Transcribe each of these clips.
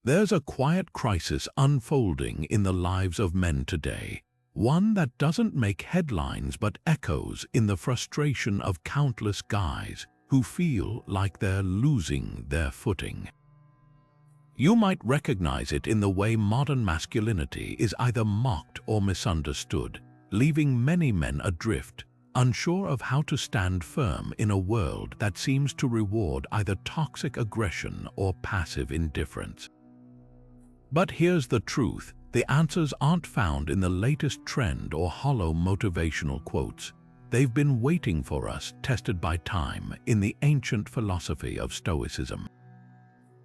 There's a quiet crisis unfolding in the lives of men today, one that doesn't make headlines but echoes in the frustration of countless guys who feel like they're losing their footing. You might recognize it in the way modern masculinity is either mocked or misunderstood, leaving many men adrift, unsure of how to stand firm in a world that seems to reward either toxic aggression or passive indifference. But here's the truth: the answers aren't found in the latest trend or hollow motivational quotes. They've been waiting for us, tested by time, in the ancient philosophy of Stoicism.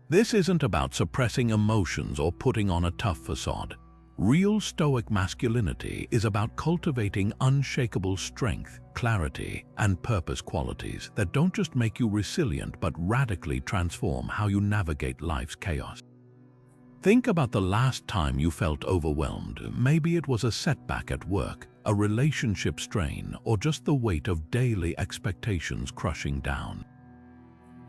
This isn't about suppressing emotions or putting on a tough facade. Real Stoic masculinity is about cultivating unshakable strength, clarity, and purpose qualities that don't just make you resilient but radically transform how you navigate life's chaos. Think about the last time you felt overwhelmed. Maybe it was a setback at work, a relationship strain, or just the weight of daily expectations crushing down.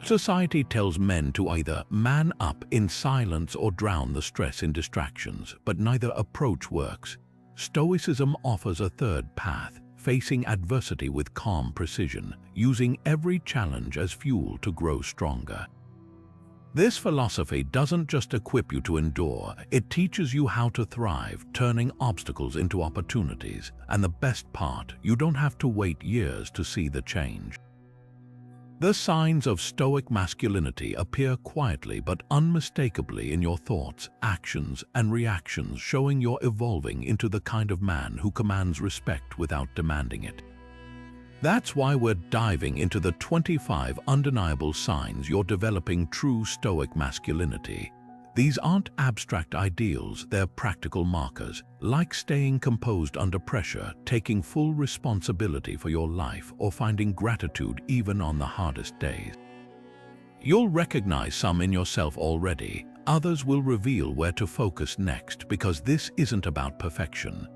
Society tells men to either man up in silence or drown the stress in distractions, but neither approach works. Stoicism offers a third path, facing adversity with calm precision, using every challenge as fuel to grow stronger. This philosophy doesn't just equip you to endure, it teaches you how to thrive, turning obstacles into opportunities. And the best part, you don't have to wait years to see the change. The signs of Stoic masculinity appear quietly but unmistakably in your thoughts, actions, and reactions, showing you're evolving into the kind of man who commands respect without demanding it. That's why we're diving into the 25 undeniable signs you're developing true Stoic masculinity. These aren't abstract ideals, they're practical markers, like staying composed under pressure, taking full responsibility for your life, or finding gratitude even on the hardest days. You'll recognize some in yourself already, others will reveal where to focus next, because this isn't about perfection.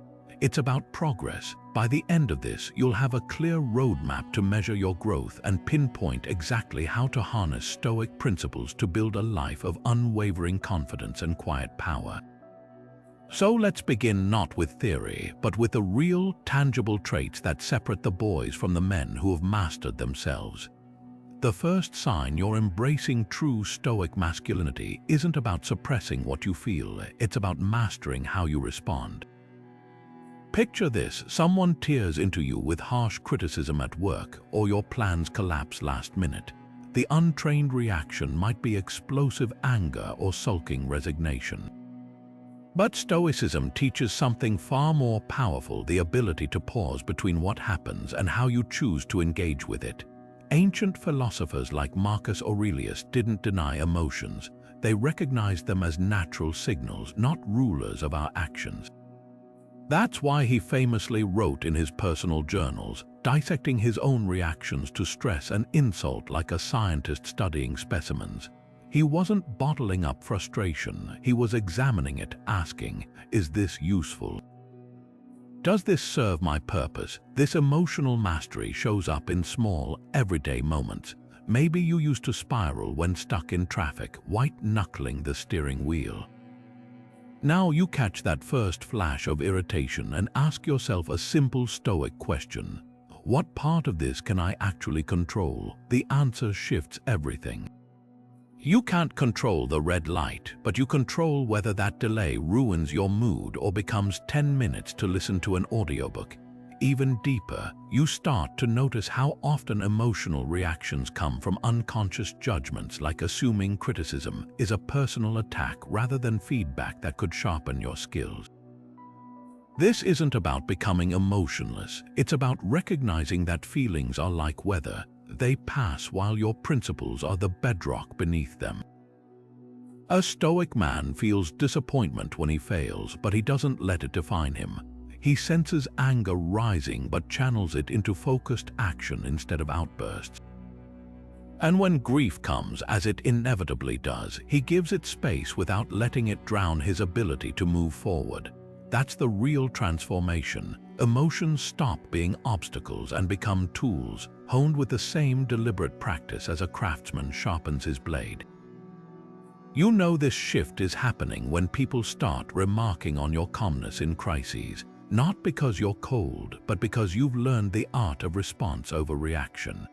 It's about progress. By the end of this, you'll have a clear roadmap to measure your growth and pinpoint exactly how to harness Stoic principles to build a life of unwavering confidence and quiet power. So let's begin not with theory, but with the real, tangible traits that separate the boys from the men who have mastered themselves. The first sign you're embracing true Stoic masculinity isn't about suppressing what you feel, it's about mastering how you respond. Picture this: someone tears into you with harsh criticism at work, or your plans collapse last minute. The untrained reaction might be explosive anger or sulking resignation. But Stoicism teaches something far more powerful: the ability to pause between what happens and how you choose to engage with it. Ancient philosophers like Marcus Aurelius didn't deny emotions. They recognized them as natural signals, not rulers of our actions. That's why he famously wrote in his personal journals, dissecting his own reactions to stress and insult like a scientist studying specimens. He wasn't bottling up frustration, he was examining it, asking, is this useful? Does this serve my purpose? This emotional mastery shows up in small, everyday moments. Maybe you used to spiral when stuck in traffic, white-knuckling the steering wheel. Now you catch that first flash of irritation and ask yourself a simple Stoic question: what part of this can I actually control? The answer shifts everything. You can't control the red light, but you control whether that delay ruins your mood or becomes 10 minutes to listen to an audiobook. Even deeper, you start to notice how often emotional reactions come from unconscious judgments, like assuming criticism is a personal attack rather than feedback that could sharpen your skills. This isn't about becoming emotionless, it's about recognizing that feelings are like weather. They pass while your principles are the bedrock beneath them. A Stoic man feels disappointment when he fails, but he doesn't let it define him. He senses anger rising but channels it into focused action instead of outbursts. And when grief comes, as it inevitably does, he gives it space without letting it drown his ability to move forward. That's the real transformation. Emotions stop being obstacles and become tools, honed with the same deliberate practice as a craftsman sharpens his blade. You know this shift is happening when people start remarking on your calmness in crises, not because you're cold, but because you've learned the art of response over reaction.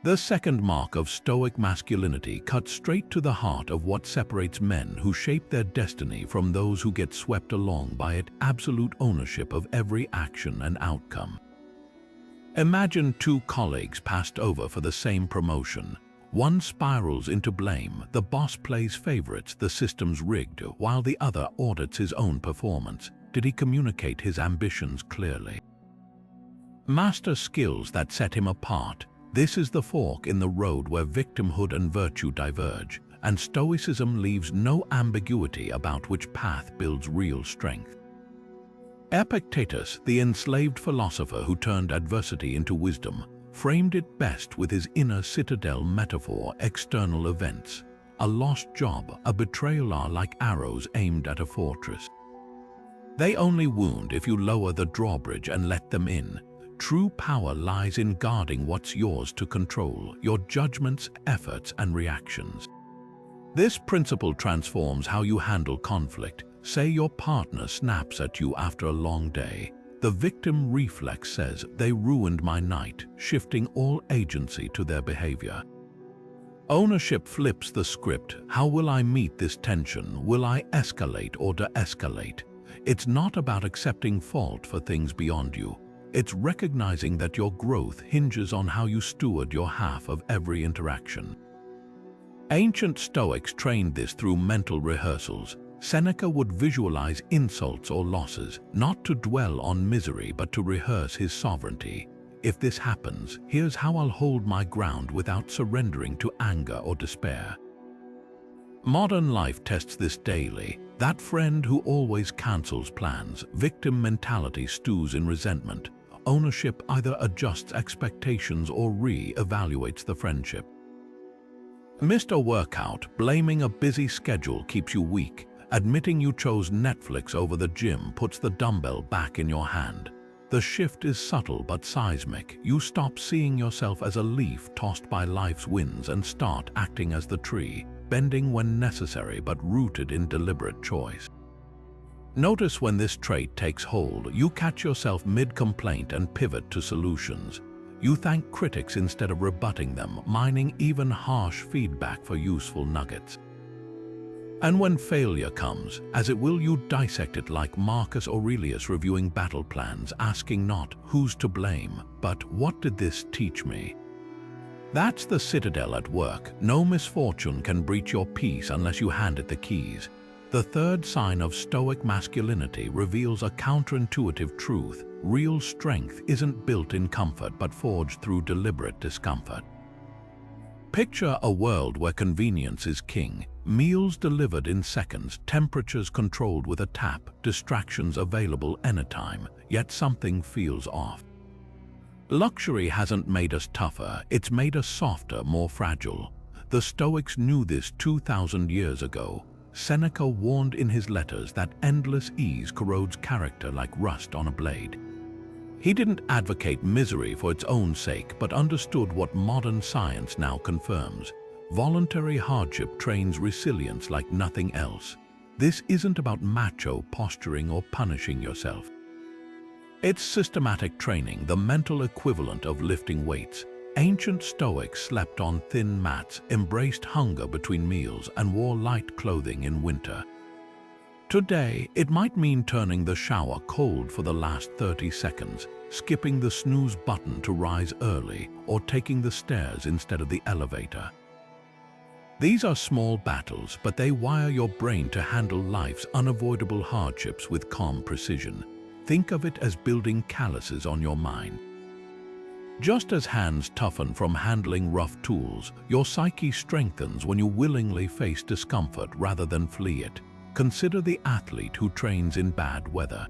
The second mark of Stoic masculinity cuts straight to the heart of what separates men who shape their destiny from those who get swept along by it, absolute ownership of every action and outcome. Imagine two colleagues passed over for the same promotion. One spirals into blame, the boss plays favorites, the system's rigged, while the other audits his own performance. Did he communicate his ambitions clearly? Master skills that set him apart. This is the fork in the road where victimhood and virtue diverge, and Stoicism leaves no ambiguity about which path builds real strength. Epictetus, the enslaved philosopher who turned adversity into wisdom, framed it best with his inner citadel metaphor: external events. A lost job, a betrayal are like arrows aimed at a fortress. They only wound if you lower the drawbridge and let them in. True power lies in guarding what's yours to control, your judgments, efforts, and reactions. This principle transforms how you handle conflict. Say your partner snaps at you after a long day. The victim reflex says, "They ruined my night," shifting all agency to their behavior. Ownership flips the script. How will I meet this tension? Will I escalate or de-escalate? It's not about accepting fault for things beyond you. It's recognizing that your growth hinges on how you steward your half of every interaction. Ancient Stoics trained this through mental rehearsals. Seneca would visualize insults or losses, not to dwell on misery but to rehearse his sovereignty. If this happens, here's how I'll hold my ground without surrendering to anger or despair. Modern life tests this daily. That friend who always cancels plans, victim mentality stews in resentment. Ownership either adjusts expectations or re-evaluates the friendship. Missed a workout, blaming a busy schedule keeps you weak. Admitting you chose Netflix over the gym puts the dumbbell back in your hand. The shift is subtle but seismic. You stop seeing yourself as a leaf tossed by life's winds and start acting as the tree, bending when necessary but rooted in deliberate choice. Notice when this trait takes hold, you catch yourself mid-complaint and pivot to solutions. You thank critics instead of rebutting them, mining even harsh feedback for useful nuggets. And when failure comes, as it will, you dissect it like Marcus Aurelius reviewing battle plans, asking not who's to blame, but what did this teach me? That's the citadel at work. No misfortune can breach your peace unless you hand it the keys. The third sign of Stoic masculinity reveals a counterintuitive truth. Real strength isn't built in comfort but forged through deliberate discomfort. Picture a world where convenience is king. Meals delivered in seconds, temperatures controlled with a tap, distractions available anytime, yet something feels off. Luxury hasn't made us tougher, it's made us softer, more fragile. The Stoics knew this 2,000 years ago. Seneca warned in his letters that endless ease corrodes character like rust on a blade. He didn't advocate misery for its own sake, but understood what modern science now confirms. Voluntary hardship trains resilience like nothing else. This isn't about macho posturing or punishing yourself. It's systematic training, the mental equivalent of lifting weights. Ancient Stoics slept on thin mats, embraced hunger between meals, and wore light clothing in winter. Today, it might mean turning the shower cold for the last 30 seconds, skipping the snooze button to rise early, or taking the stairs instead of the elevator. These are small battles, but they wire your brain to handle life's unavoidable hardships with calm precision. Think of it as building calluses on your mind. Just as hands toughen from handling rough tools, your psyche strengthens when you willingly face discomfort rather than flee it. Consider the athlete who trains in bad weather.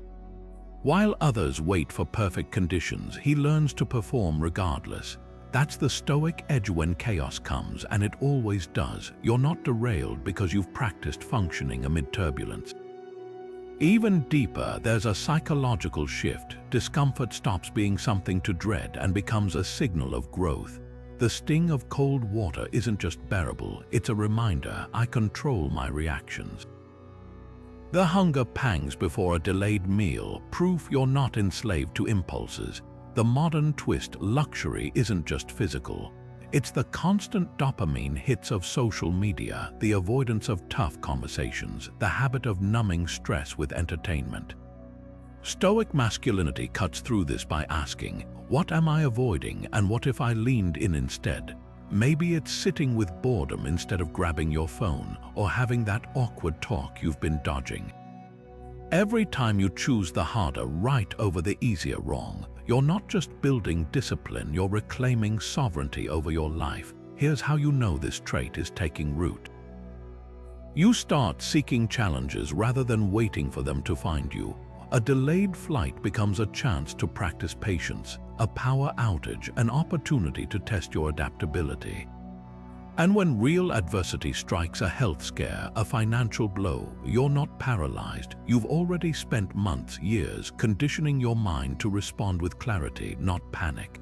While others wait for perfect conditions, he learns to perform regardless. That's the Stoic edge when chaos comes, and it always does. You're not derailed because you've practiced functioning amid turbulence. Even deeper, there's a psychological shift. Discomfort stops being something to dread and becomes a signal of growth. The sting of cold water isn't just bearable, it's a reminder I control my reactions. The hunger pangs before a delayed meal, proof you're not enslaved to impulses. The modern twist, luxury isn't just physical. It's the constant dopamine hits of social media, the avoidance of tough conversations, the habit of numbing stress with entertainment. Stoic masculinity cuts through this by asking, what am I avoiding and what if I leaned in instead? Maybe it's sitting with boredom instead of grabbing your phone, or having that awkward talk you've been dodging. Every time you choose the harder right over the easier wrong, you're not just building discipline, you're reclaiming sovereignty over your life. Here's how you know this trait is taking root. You start seeking challenges rather than waiting for them to find you. A delayed flight becomes a chance to practice patience, a power outage, an opportunity to test your adaptability. And when real adversity strikes, a health scare, a financial blow, you're not paralyzed. You've already spent months, years, conditioning your mind to respond with clarity, not panic.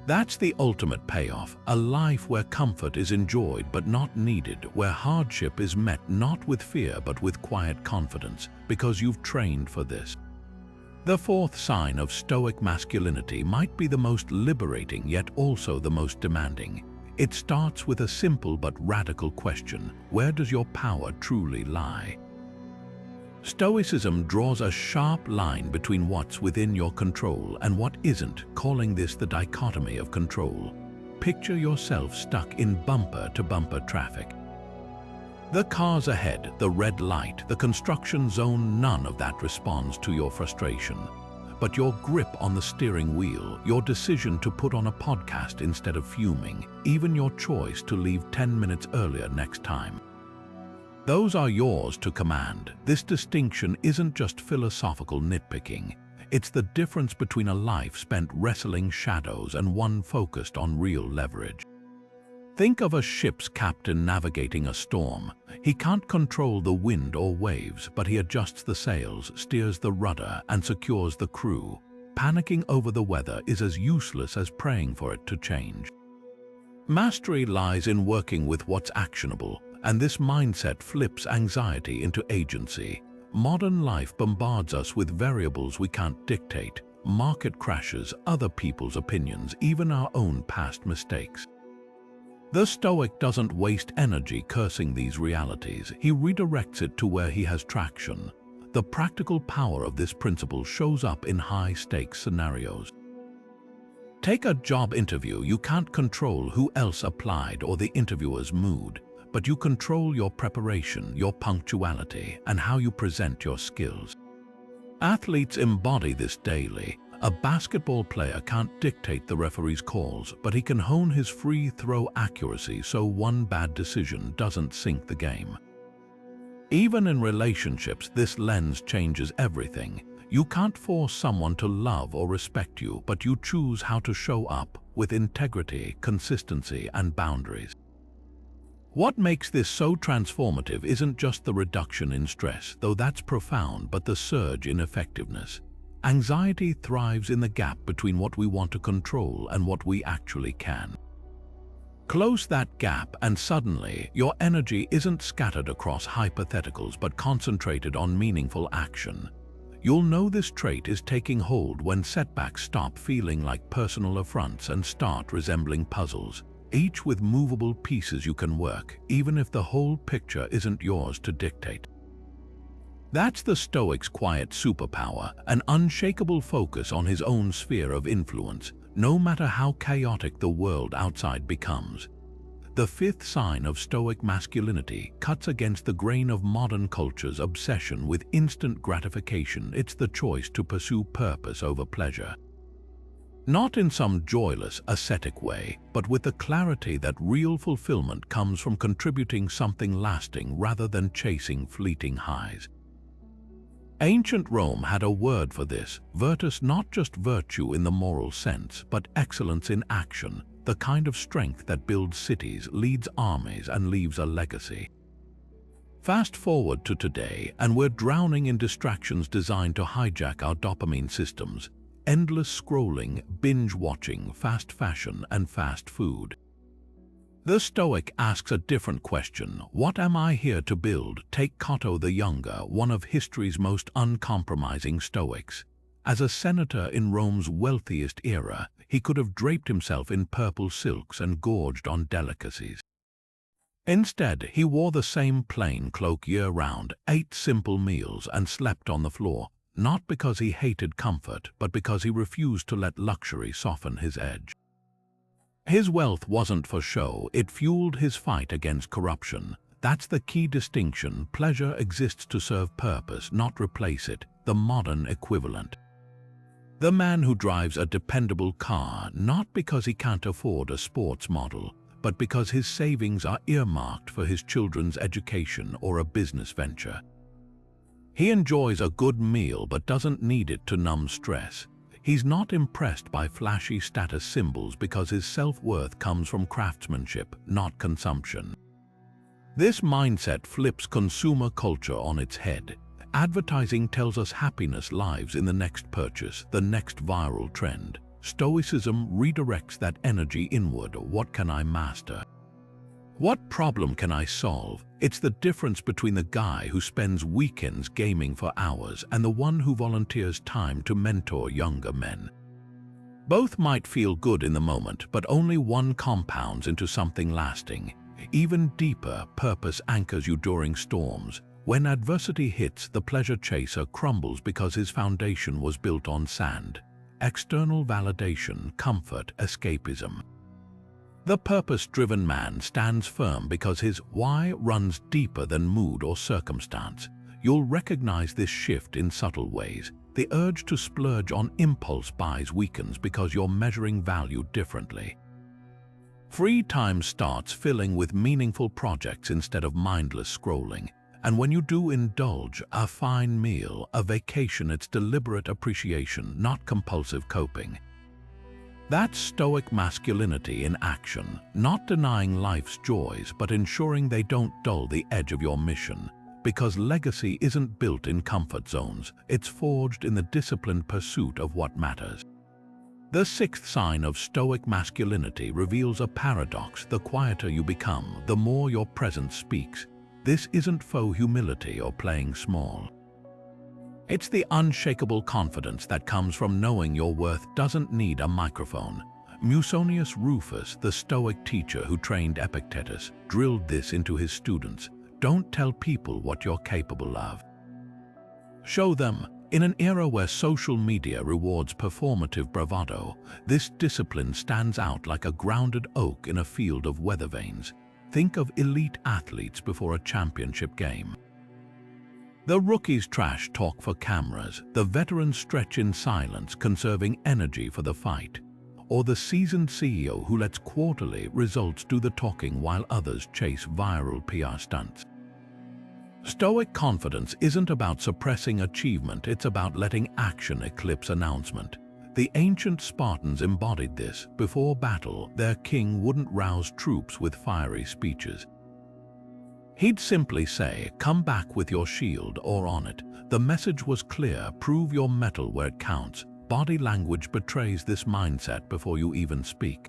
That's the ultimate payoff, a life where comfort is enjoyed but not needed, where hardship is met not with fear but with quiet confidence, because you've trained for this. The fourth sign of Stoic masculinity might be the most liberating yet also the most demanding. It starts with a simple but radical question: where does your power truly lie? Stoicism draws a sharp line between what's within your control and what isn't, calling this the dichotomy of control. Picture yourself stuck in bumper-to-bumper traffic. The cars ahead, the red light, the construction zone, none of that responds to your frustration. But your grip on the steering wheel, your decision to put on a podcast instead of fuming, even your choice to leave 10 minutes earlier next time. Those are yours to command. This distinction isn't just philosophical nitpicking. It's the difference between a life spent wrestling shadows and one focused on real leverage. Think of a ship's captain navigating a storm. He can't control the wind or waves, but he adjusts the sails, steers the rudder, and secures the crew. Panicking over the weather is as useless as praying for it to change. Mastery lies in working with what's actionable, and this mindset flips anxiety into agency. Modern life bombards us with variables we can't dictate: market crashes, other people's opinions, even our own past mistakes. The Stoic doesn't waste energy cursing these realities. He redirects it to where he has traction. The practical power of this principle shows up in high-stakes scenarios. Take a job interview. You can't control who else applied or the interviewer's mood, but you control your preparation, your punctuality, and how you present your skills. Athletes embody this daily. A basketball player can't dictate the referee's calls, but he can hone his free throw accuracy so one bad decision doesn't sink the game. Even in relationships, this lens changes everything. You can't force someone to love or respect you, but you choose how to show up with integrity, consistency, and boundaries. What makes this so transformative isn't just the reduction in stress, though that's profound, but the surge in effectiveness. Anxiety thrives in the gap between what we want to control and what we actually can. Close that gap and suddenly your energy isn't scattered across hypotheticals but concentrated on meaningful action. You'll know this trait is taking hold when setbacks stop feeling like personal affronts and start resembling puzzles, each with movable pieces you can work, even if the whole picture isn't yours to dictate. That's the Stoic's quiet superpower, an unshakable focus on his own sphere of influence, no matter how chaotic the world outside becomes. The fifth sign of Stoic masculinity cuts against the grain of modern culture's obsession with instant gratification. It's the choice to pursue purpose over pleasure. Not in some joyless, ascetic way, but with the clarity that real fulfillment comes from contributing something lasting rather than chasing fleeting highs. Ancient Rome had a word for this: virtus, not just virtue in the moral sense, but excellence in action, the kind of strength that builds cities, leads armies, and leaves a legacy. Fast forward to today, and we're drowning in distractions designed to hijack our dopamine systems. endless scrolling, binge-watching, fast fashion, and fast food. The Stoic asks a different question. What am I here to build? Take Cato the Younger, one of history's most uncompromising Stoics. As a senator in Rome's wealthiest era, he could have draped himself in purple silks and gorged on delicacies. Instead, he wore the same plain cloak year-round, ate simple meals, and slept on the floor, not because he hated comfort, but because he refused to let luxury soften his edge. His wealth wasn't for show, it fueled his fight against corruption. That's the key distinction. Pleasure exists to serve purpose, not replace it, the modern equivalent. The man who drives a dependable car, not because he can't afford a sports model, but because his savings are earmarked for his children's education or a business venture. He enjoys a good meal but doesn't need it to numb stress. He's not impressed by flashy status symbols because his self-worth comes from craftsmanship, not consumption. This mindset flips consumer culture on its head. Advertising tells us happiness lives in the next purchase, the next viral trend. Stoicism redirects that energy inward. What can I master? What problem can I solve? It's the difference between the guy who spends weekends gaming for hours and the one who volunteers time to mentor younger men. Both might feel good in the moment, but only one compounds into something lasting. Even deeper, purpose anchors you during storms. When adversity hits, the pleasure chaser crumbles because his foundation was built on sand. External validation, comfort, escapism. The purpose-driven man stands firm because his why runs deeper than mood or circumstance. You'll recognize this shift in subtle ways. The urge to splurge on impulse buys weakens because you're measuring value differently. Free time starts filling with meaningful projects instead of mindless scrolling. And when you do indulge, a fine meal, a vacation, it's deliberate appreciation, not compulsive coping. That's Stoic masculinity in action, not denying life's joys, but ensuring they don't dull the edge of your mission. Because legacy isn't built in comfort zones, it's forged in the disciplined pursuit of what matters. The sixth sign of Stoic masculinity reveals a paradox. The quieter you become, the more your presence speaks. This isn't faux humility or playing small. It's the unshakable confidence that comes from knowing your worth doesn't need a microphone. Musonius Rufus, the Stoic teacher who trained Epictetus, drilled this into his students. Don't tell people what you're capable of. Show them. In an era where social media rewards performative bravado, this discipline stands out like a grounded oak in a field of weather vanes. Think of elite athletes before a championship game. The rookies trash talk for cameras, the veterans stretch in silence, conserving energy for the fight. Or the seasoned CEO who lets quarterly results do the talking while others chase viral PR stunts. Stoic confidence isn't about suppressing achievement, it's about letting action eclipse announcement. The ancient Spartans embodied this. Before battle, their king wouldn't rouse troops with fiery speeches. He'd simply say, "Come back with your shield," or on it. The message was clear: prove your mettle where it counts. Body language betrays this mindset before you even speak.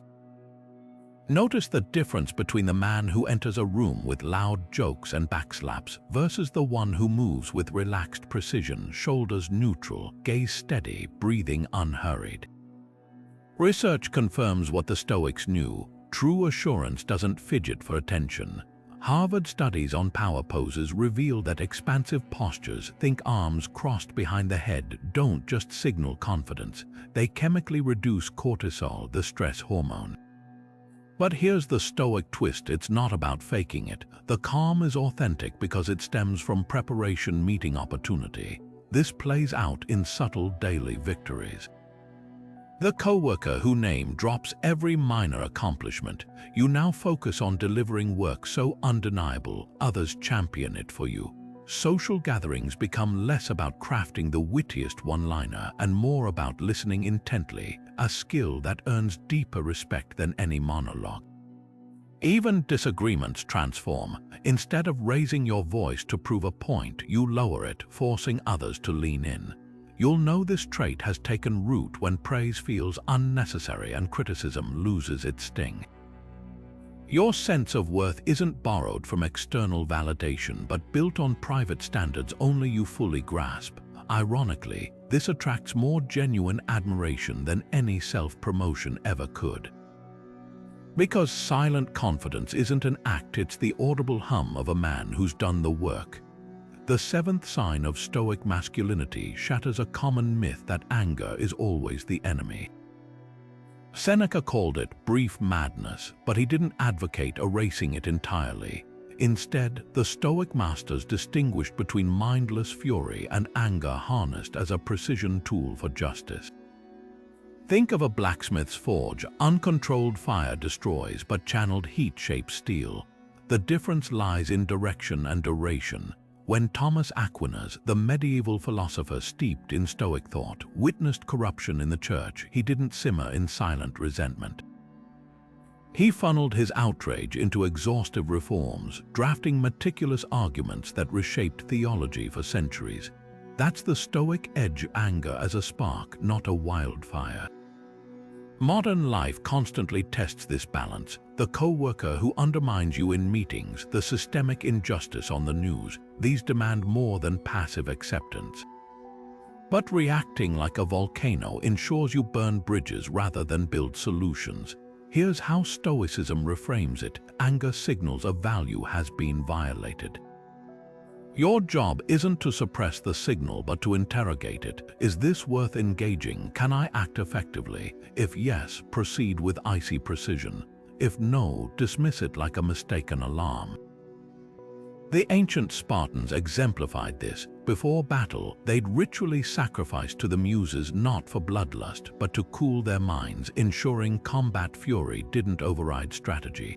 Notice the difference between the man who enters a room with loud jokes and backslaps versus the one who moves with relaxed precision, shoulders neutral, gaze steady, breathing unhurried. Research confirms what the Stoics knew. True assurance doesn't fidget for attention. Harvard studies on power poses reveal that expansive postures, think arms crossed behind the head, don't just signal confidence. They chemically reduce cortisol, the stress hormone. But here's the Stoic twist: it's not about faking it. The calm is authentic because it stems from preparation meeting opportunity. This plays out in subtle daily victories. The coworker who name drops every minor accomplishment. You now focus on delivering work so undeniable, others champion it for you. Social gatherings become less about crafting the wittiest one-liner and more about listening intently, a skill that earns deeper respect than any monologue. Even disagreements transform. Instead of raising your voice to prove a point, you lower it, forcing others to lean in. You'll know this trait has taken root when praise feels unnecessary and criticism loses its sting. Your sense of worth isn't borrowed from external validation but built on private standards only you fully grasp. Ironically, this attracts more genuine admiration than any self-promotion ever could. Because silent confidence isn't an act, it's the audible hum of a man who's done the work. The seventh sign of Stoic masculinity shatters a common myth that anger is always the enemy. Seneca called it brief madness, but he didn't advocate erasing it entirely. Instead, the Stoic masters distinguished between mindless fury and anger harnessed as a precision tool for justice. Think of a blacksmith's forge. Uncontrolled fire destroys, but channeled heat shapes steel. The difference lies in direction and duration. When Thomas Aquinas, the medieval philosopher steeped in Stoic thought, witnessed corruption in the church, he didn't simmer in silent resentment. He funneled his outrage into exhaustive reforms, drafting meticulous arguments that reshaped theology for centuries. That's the Stoic edge: anger as a spark, not a wildfire. Modern life constantly tests this balance. The co-worker who undermines you in meetings, the systemic injustice on the news, these demand more than passive acceptance. But reacting like a volcano ensures you burn bridges rather than build solutions. Here's how Stoicism reframes it: anger signals a value has been violated. Your job isn't to suppress the signal but to interrogate it. Is this worth engaging? Can I act effectively? If yes, proceed with icy precision. If no, dismiss it like a mistaken alarm. The ancient Spartans exemplified this. Before battle, they'd ritually sacrifice to the muses not for bloodlust but to cool their minds, ensuring combat fury didn't override strategy.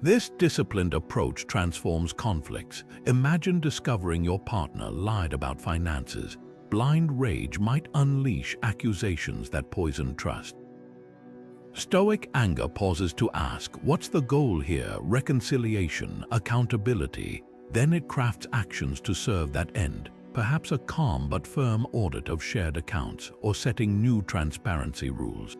This disciplined approach transforms conflicts. Imagine discovering your partner lied about finances. Blind rage might unleash accusations that poison trust. Stoic anger pauses to ask, what's the goal here? Reconciliation, accountability. Then it crafts actions to serve that end, perhaps a calm but firm audit of shared accounts or setting new transparency rules.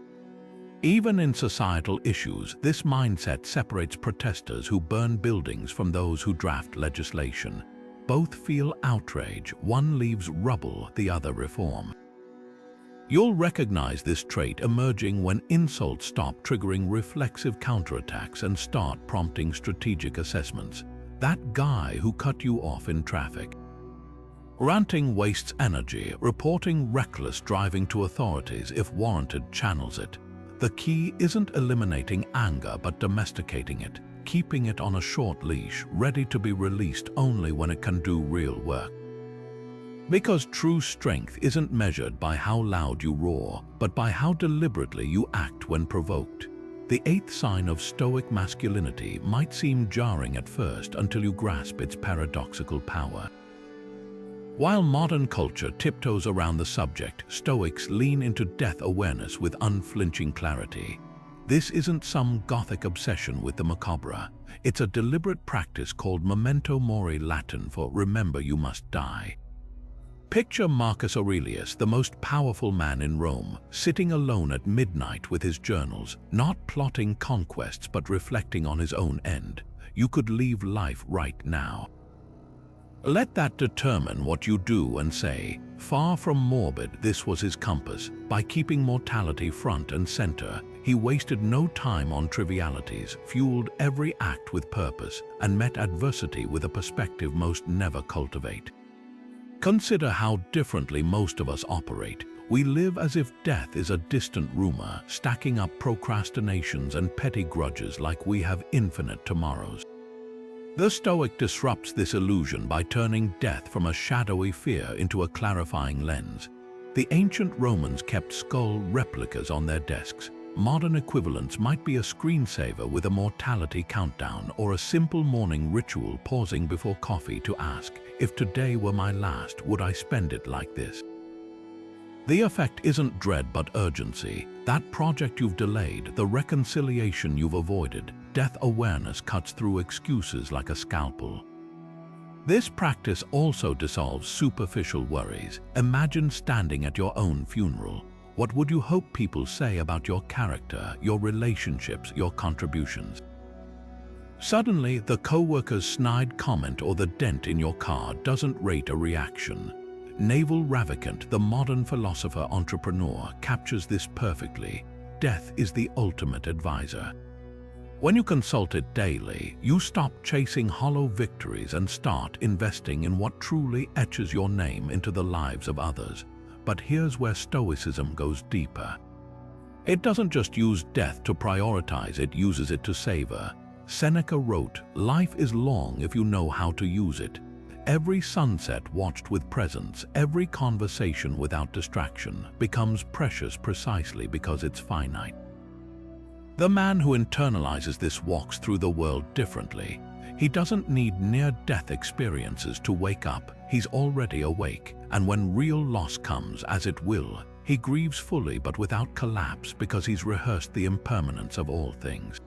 Even in societal issues, this mindset separates protesters who burn buildings from those who draft legislation. Both feel outrage. One leaves rubble, the other reform. You'll recognize this trait emerging when insults stop triggering reflexive counterattacks and start prompting strategic assessments. That guy who cut you off in traffic. Ranting wastes energy. Reporting reckless driving to authorities, if warranted, channels it. The key isn't eliminating anger but domesticating it, keeping it on a short leash, ready to be released only when it can do real work. Because true strength isn't measured by how loud you roar, but by how deliberately you act when provoked. The eighth sign of Stoic masculinity might seem jarring at first until you grasp its paradoxical power. While modern culture tiptoes around the subject, Stoics lean into death awareness with unflinching clarity. This isn't some Gothic obsession with the macabre. It's a deliberate practice called memento mori, Latin for remember you must die. Picture Marcus Aurelius, the most powerful man in Rome, sitting alone at midnight with his journals, not plotting conquests but reflecting on his own end. You could leave life right now. Let that determine what you do and say. Far from morbid, this was his compass. By keeping mortality front and center, he wasted no time on trivialities, fueled every act with purpose, and met adversity with a perspective most never cultivate. Consider how differently most of us operate. We live as if death is a distant rumor, stacking up procrastinations and petty grudges like we have infinite tomorrows. The Stoic disrupts this illusion by turning death from a shadowy fear into a clarifying lens. The ancient Romans kept skull replicas on their desks. Modern equivalents might be a screensaver with a mortality countdown or a simple morning ritual pausing before coffee to ask, if today were my last, would I spend it like this? The effect isn't dread but urgency. That project you've delayed, the reconciliation you've avoided, death awareness cuts through excuses like a scalpel. This practice also dissolves superficial worries. Imagine standing at your own funeral. What would you hope people say about your character, your relationships, your contributions? Suddenly, the co-worker's snide comment or the dent in your car doesn't rate a reaction. Naval Ravikant, the modern philosopher-entrepreneur, captures this perfectly. Death is the ultimate advisor. When you consult it daily, you stop chasing hollow victories and start investing in what truly etches your name into the lives of others. But here's where Stoicism goes deeper. It doesn't just use death to prioritize, it uses it to savor. Seneca wrote, "Life is long if you know how to use it." Every sunset watched with presence, every conversation without distraction, becomes precious precisely because it's finite. The man who internalizes this walks through the world differently. He doesn't need near-death experiences to wake up. He's already awake, and when real loss comes, as it will, he grieves fully but without collapse because he's rehearsed the impermanence of all things.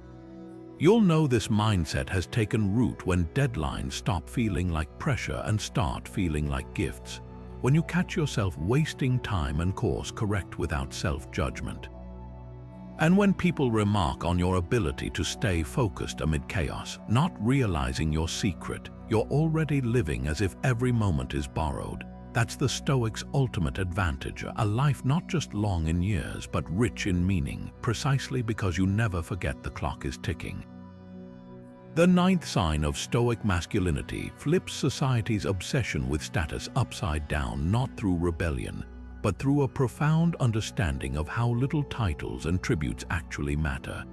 You'll know this mindset has taken root when deadlines stop feeling like pressure and start feeling like gifts. When you catch yourself wasting time and course correct without self-judgment. And when people remark on your ability to stay focused amid chaos, not realizing your secret, you're already living as if every moment is borrowed. That's the Stoic's ultimate advantage, a life not just long in years, but rich in meaning, precisely because you never forget the clock is ticking. The ninth sign of Stoic masculinity flips society's obsession with status upside down, not through rebellion, but through a profound understanding of how little titles and tributes actually matter.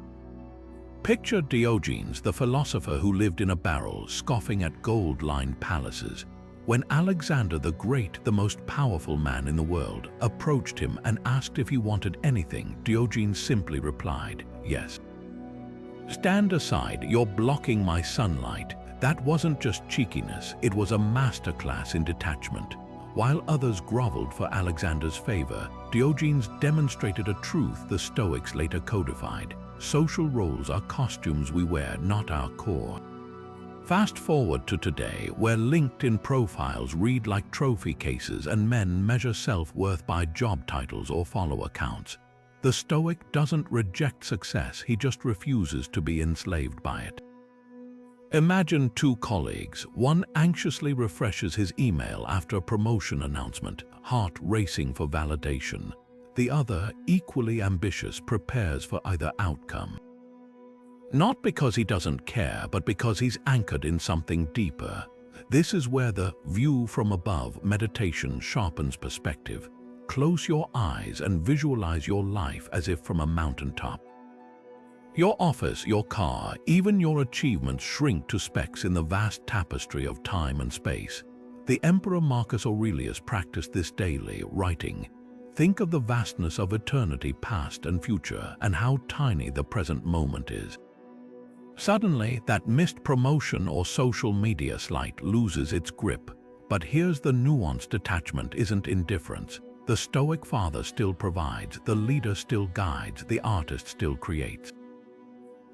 Picture Diogenes, the philosopher who lived in a barrel, scoffing at gold-lined palaces. When Alexander the Great, the most powerful man in the world, approached him and asked if he wanted anything, Diogenes simply replied, "Yes." "Stand aside, you're blocking my sunlight." That wasn't just cheekiness, it was a masterclass in detachment. While others groveled for Alexander's favor, Diogenes demonstrated a truth the Stoics later codified. Social roles are costumes we wear, not our core. Fast forward to today, where LinkedIn profiles read like trophy cases and men measure self-worth by job titles or follower counts. The Stoic doesn't reject success, he just refuses to be enslaved by it. Imagine two colleagues. One anxiously refreshes his email after a promotion announcement, heart racing for validation. The other, equally ambitious, prepares for either outcome. Not because he doesn't care, but because he's anchored in something deeper. This is where the view from above meditation sharpens perspective. Close your eyes and visualize your life as if from a mountaintop. Your office, your car, even your achievements shrink to specks in the vast tapestry of time and space. The Emperor Marcus Aurelius practiced this daily, writing, "Think of the vastness of eternity past and future, and how tiny the present moment is." Suddenly, that missed promotion or social media slight loses its grip. But here's the nuanced detachment isn't indifference. The Stoic father still provides, the leader still guides, the artist still creates.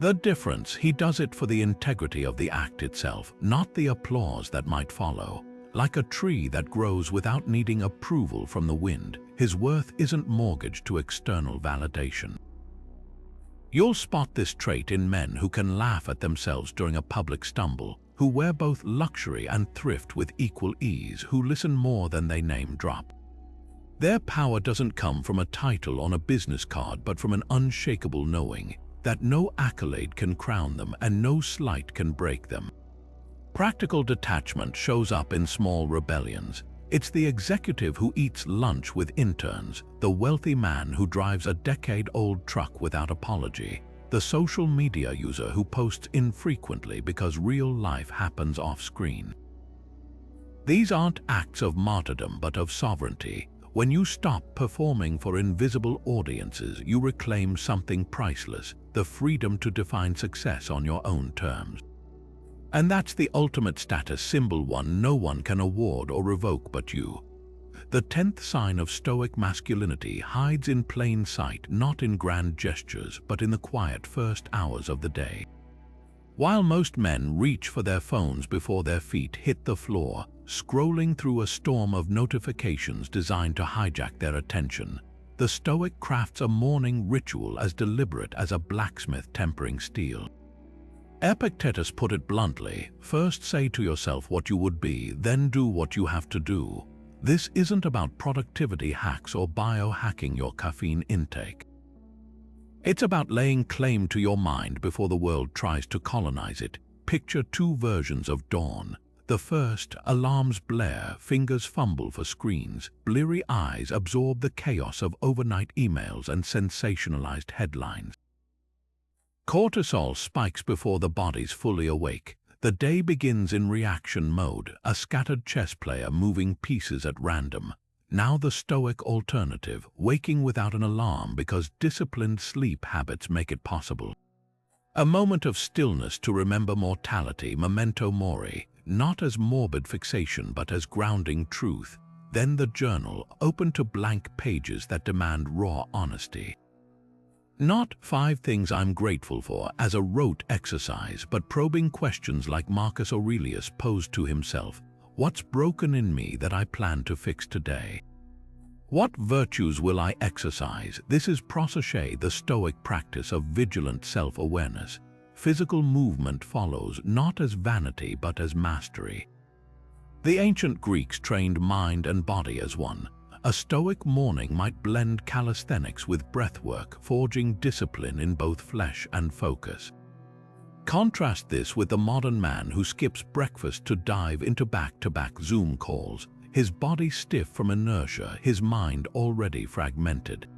The difference, he does it for the integrity of the act itself, not the applause that might follow. Like a tree that grows without needing approval from the wind, his worth isn't mortgaged to external validation. You'll spot this trait in men who can laugh at themselves during a public stumble, who wear both luxury and thrift with equal ease, who listen more than they name drop. Their power doesn't come from a title on a business card, but from an unshakable knowing that no accolade can crown them and no slight can break them. Practical detachment shows up in small rebellions. It's the executive who eats lunch with interns, the wealthy man who drives a decade-old truck without apology, the social media user who posts infrequently because real life happens off-screen. These aren't acts of martyrdom but of sovereignty. When you stop performing for invisible audiences, you reclaim something priceless, the freedom to define success on your own terms. And that's the ultimate status symbol, one no one can award or revoke but you. The 10th sign of Stoic masculinity hides in plain sight, not in grand gestures, but in the quiet first hours of the day. While most men reach for their phones before their feet hit the floor, scrolling through a storm of notifications designed to hijack their attention, the Stoic crafts a morning ritual as deliberate as a blacksmith tempering steel. Epictetus put it bluntly: first say to yourself what you would be, then do what you have to do. This isn't about productivity hacks or biohacking your caffeine intake. It's about laying claim to your mind before the world tries to colonize it. Picture two versions of dawn. The first, alarms blare, fingers fumble for screens, bleary eyes absorb the chaos of overnight emails and sensationalized headlines. Cortisol spikes before the body's fully awake. The day begins in reaction mode, a scattered chess player moving pieces at random. Now the Stoic alternative, waking without an alarm because disciplined sleep habits make it possible. A moment of stillness to remember mortality, memento mori, not as morbid fixation but as grounding truth. Then the journal, open to blank pages that demand raw honesty. Not 5 things I'm grateful for as a rote exercise, but probing questions like Marcus Aurelius posed to himself. What's broken in me that I plan to fix today? What virtues will I exercise? This is prosauche, the Stoic practice of vigilant self-awareness. Physical movement follows, not as vanity but as mastery. The ancient Greeks trained mind and body as one. A Stoic morning might blend calisthenics with breathwork, forging discipline in both flesh and focus. Contrast this with the modern man who skips breakfast to dive into back-to-back Zoom calls, his body stiff from inertia, his mind already fragmented.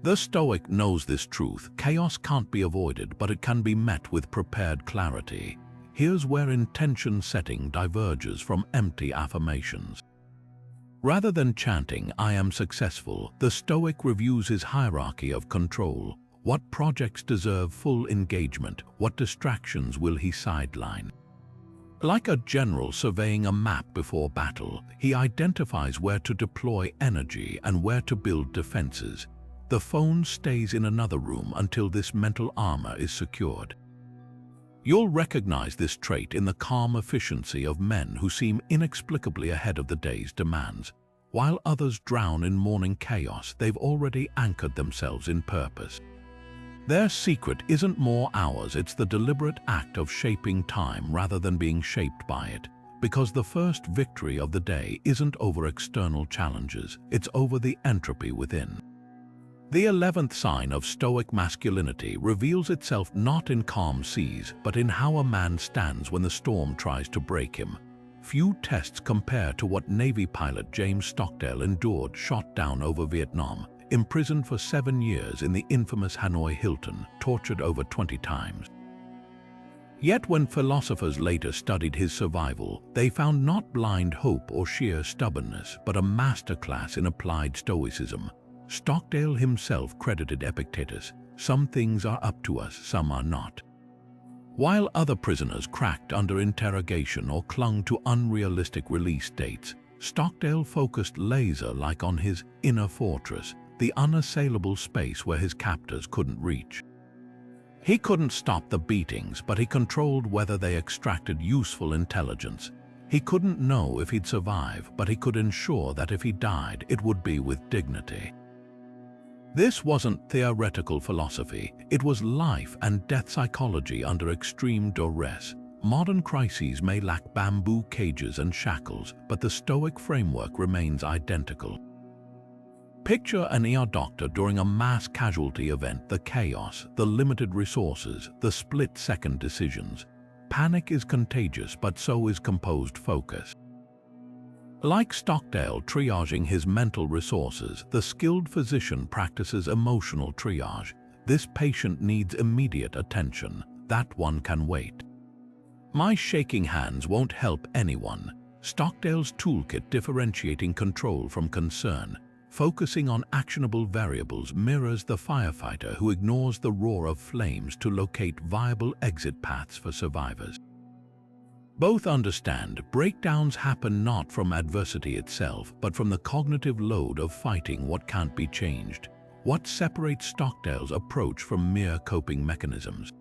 The Stoic knows this truth. Chaos can't be avoided, but it can be met with prepared clarity. Here's where intention setting diverges from empty affirmations. Rather than chanting, "I am successful," the Stoic reviews his hierarchy of control. What projects deserve full engagement? What distractions will he sideline? Like a general surveying a map before battle, he identifies where to deploy energy and where to build defenses. The phone stays in another room until this mental armor is secured. You'll recognize this trait in the calm efficiency of men who seem inexplicably ahead of the day's demands. While others drown in morning chaos, they've already anchored themselves in purpose. Their secret isn't more hours, it's the deliberate act of shaping time rather than being shaped by it. Because the first victory of the day isn't over external challenges, it's over the entropy within. The 11th sign of Stoic masculinity reveals itself not in calm seas, but in how a man stands when the storm tries to break him. Few tests compare to what Navy pilot James Stockdale endured, shot down over Vietnam, imprisoned for 7 years in the infamous Hanoi Hilton, tortured over 20 times. Yet when philosophers later studied his survival, they found not blind hope or sheer stubbornness, but a masterclass in applied Stoicism. Stockdale himself credited Epictetus, "Some things are up to us, some are not." While other prisoners cracked under interrogation or clung to unrealistic release dates, Stockdale focused laser-like on his inner fortress, the unassailable space where his captors couldn't reach. He couldn't stop the beatings, but he controlled whether they extracted useful intelligence. He couldn't know if he'd survive, but he could ensure that if he died, it would be with dignity. This wasn't theoretical philosophy, it was life and death psychology under extreme duress. Modern crises may lack bamboo cages and shackles, but the Stoic framework remains identical. Picture an ER doctor during a mass casualty event: the chaos, the limited resources, the split-second decisions. Panic is contagious, but so is composed focus. Like Stockdale triaging his mental resources, the skilled physician practices emotional triage. This patient needs immediate attention. That one can wait. My shaking hands won't help anyone. Stockdale's toolkit differentiating control from concern, focusing on actionable variables, mirrors the firefighter who ignores the roar of flames to locate viable exit paths for survivors. Both understand breakdowns happen not from adversity itself, but from the cognitive load of fighting what can't be changed. What separates Stockdale's approach from mere coping mechanisms?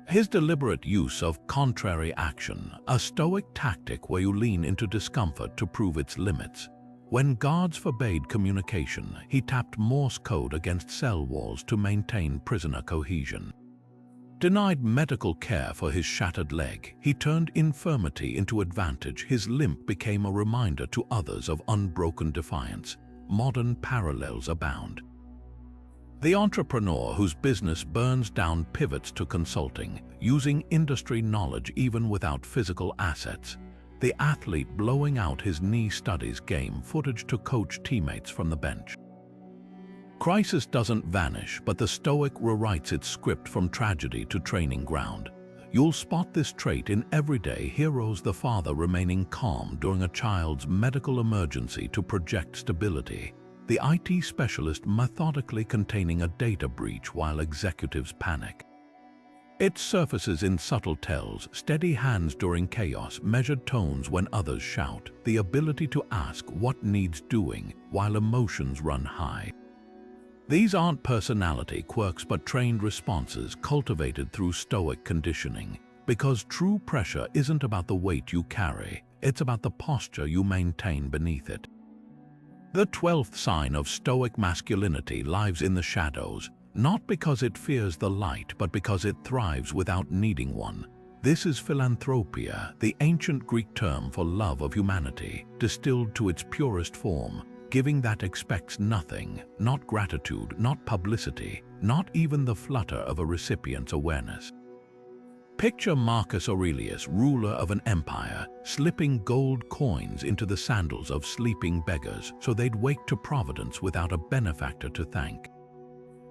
His deliberate use of contrary action, a Stoic tactic where you lean into discomfort to prove its limits. When guards forbade communication, he tapped Morse code against cell walls to maintain prisoner cohesion. Denied medical care for his shattered leg, he turned infirmity into advantage. His limp became a reminder to others of unbroken defiance. Modern parallels abound. The entrepreneur whose business burns down pivots to consulting, using industry knowledge even without physical assets. The athlete blowing out his knee studies game footage to coach teammates from the bench. Crisis doesn't vanish, but the Stoic rewrites its script from tragedy to training ground. You'll spot this trait in everyday heroes, the father remaining calm during a child's medical emergency to project stability. The IT specialist methodically containing a data breach while executives panic. It surfaces in subtle tells, steady hands during chaos, measured tones when others shout, the ability to ask what needs doing while emotions run high. These aren't personality quirks but trained responses cultivated through Stoic conditioning, because true pressure isn't about the weight you carry, it's about the posture you maintain beneath it. The 12th sign of Stoic masculinity lies in the shadows, not because it fears the light, but because it thrives without needing one. This is philanthropia, the ancient Greek term for love of humanity, distilled to its purest form, giving that expects nothing, not gratitude, not publicity, not even the flutter of a recipient's awareness. Picture Marcus Aurelius, ruler of an empire, slipping gold coins into the sandals of sleeping beggars so they'd wake to providence without a benefactor to thank.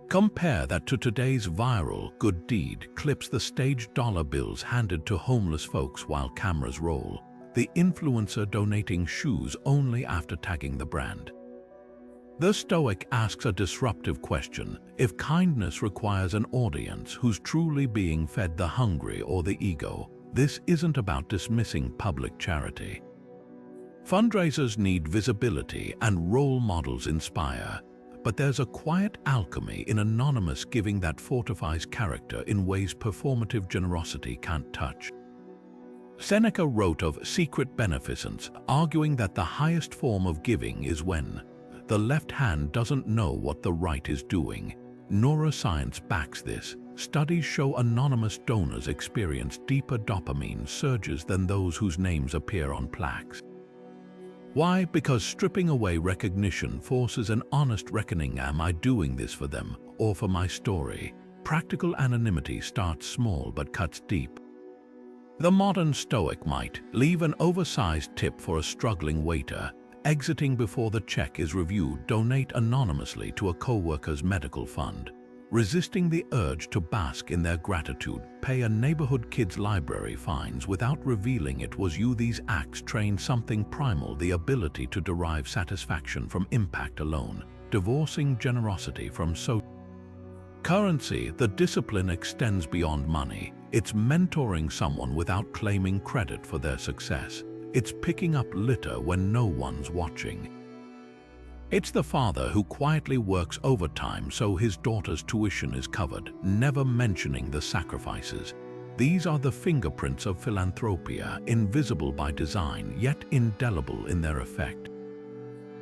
Compare that to today's viral good deed clips, the staged dollar bills handed to homeless folks while cameras roll, the influencer donating shoes only after tagging the brand. The Stoic asks a disruptive question: if kindness requires an audience who's truly being fed the hungry or the ego, this isn't about dismissing public charity. Fundraisers need visibility and role models inspire, but there's a quiet alchemy in anonymous giving that fortifies character in ways performative generosity can't touch. Seneca wrote of secret beneficence, arguing that the highest form of giving is when the left hand doesn't know what the right is doing. Neuroscience backs this. Studies show anonymous donors experience deeper dopamine surges than those whose names appear on plaques. Why? Because stripping away recognition forces an honest reckoning. Am I doing this for them or for my story? Practical anonymity starts small but cuts deep. The modern Stoic might leave an oversized tip for a struggling waiter, exiting before the check is reviewed, donate anonymously to a co-worker's medical fund, resisting the urge to bask in their gratitude, pay a neighborhood kid's library fines without revealing it was you. These acts train something primal, the ability to derive satisfaction from impact alone, divorcing generosity from currency. The discipline extends beyond money. It's mentoring someone without claiming credit for their success. It's picking up litter when no one's watching. It's the father who quietly works overtime so his daughter's tuition is covered, never mentioning the sacrifices. These are the fingerprints of philanthropia, invisible by design, yet indelible in their effect.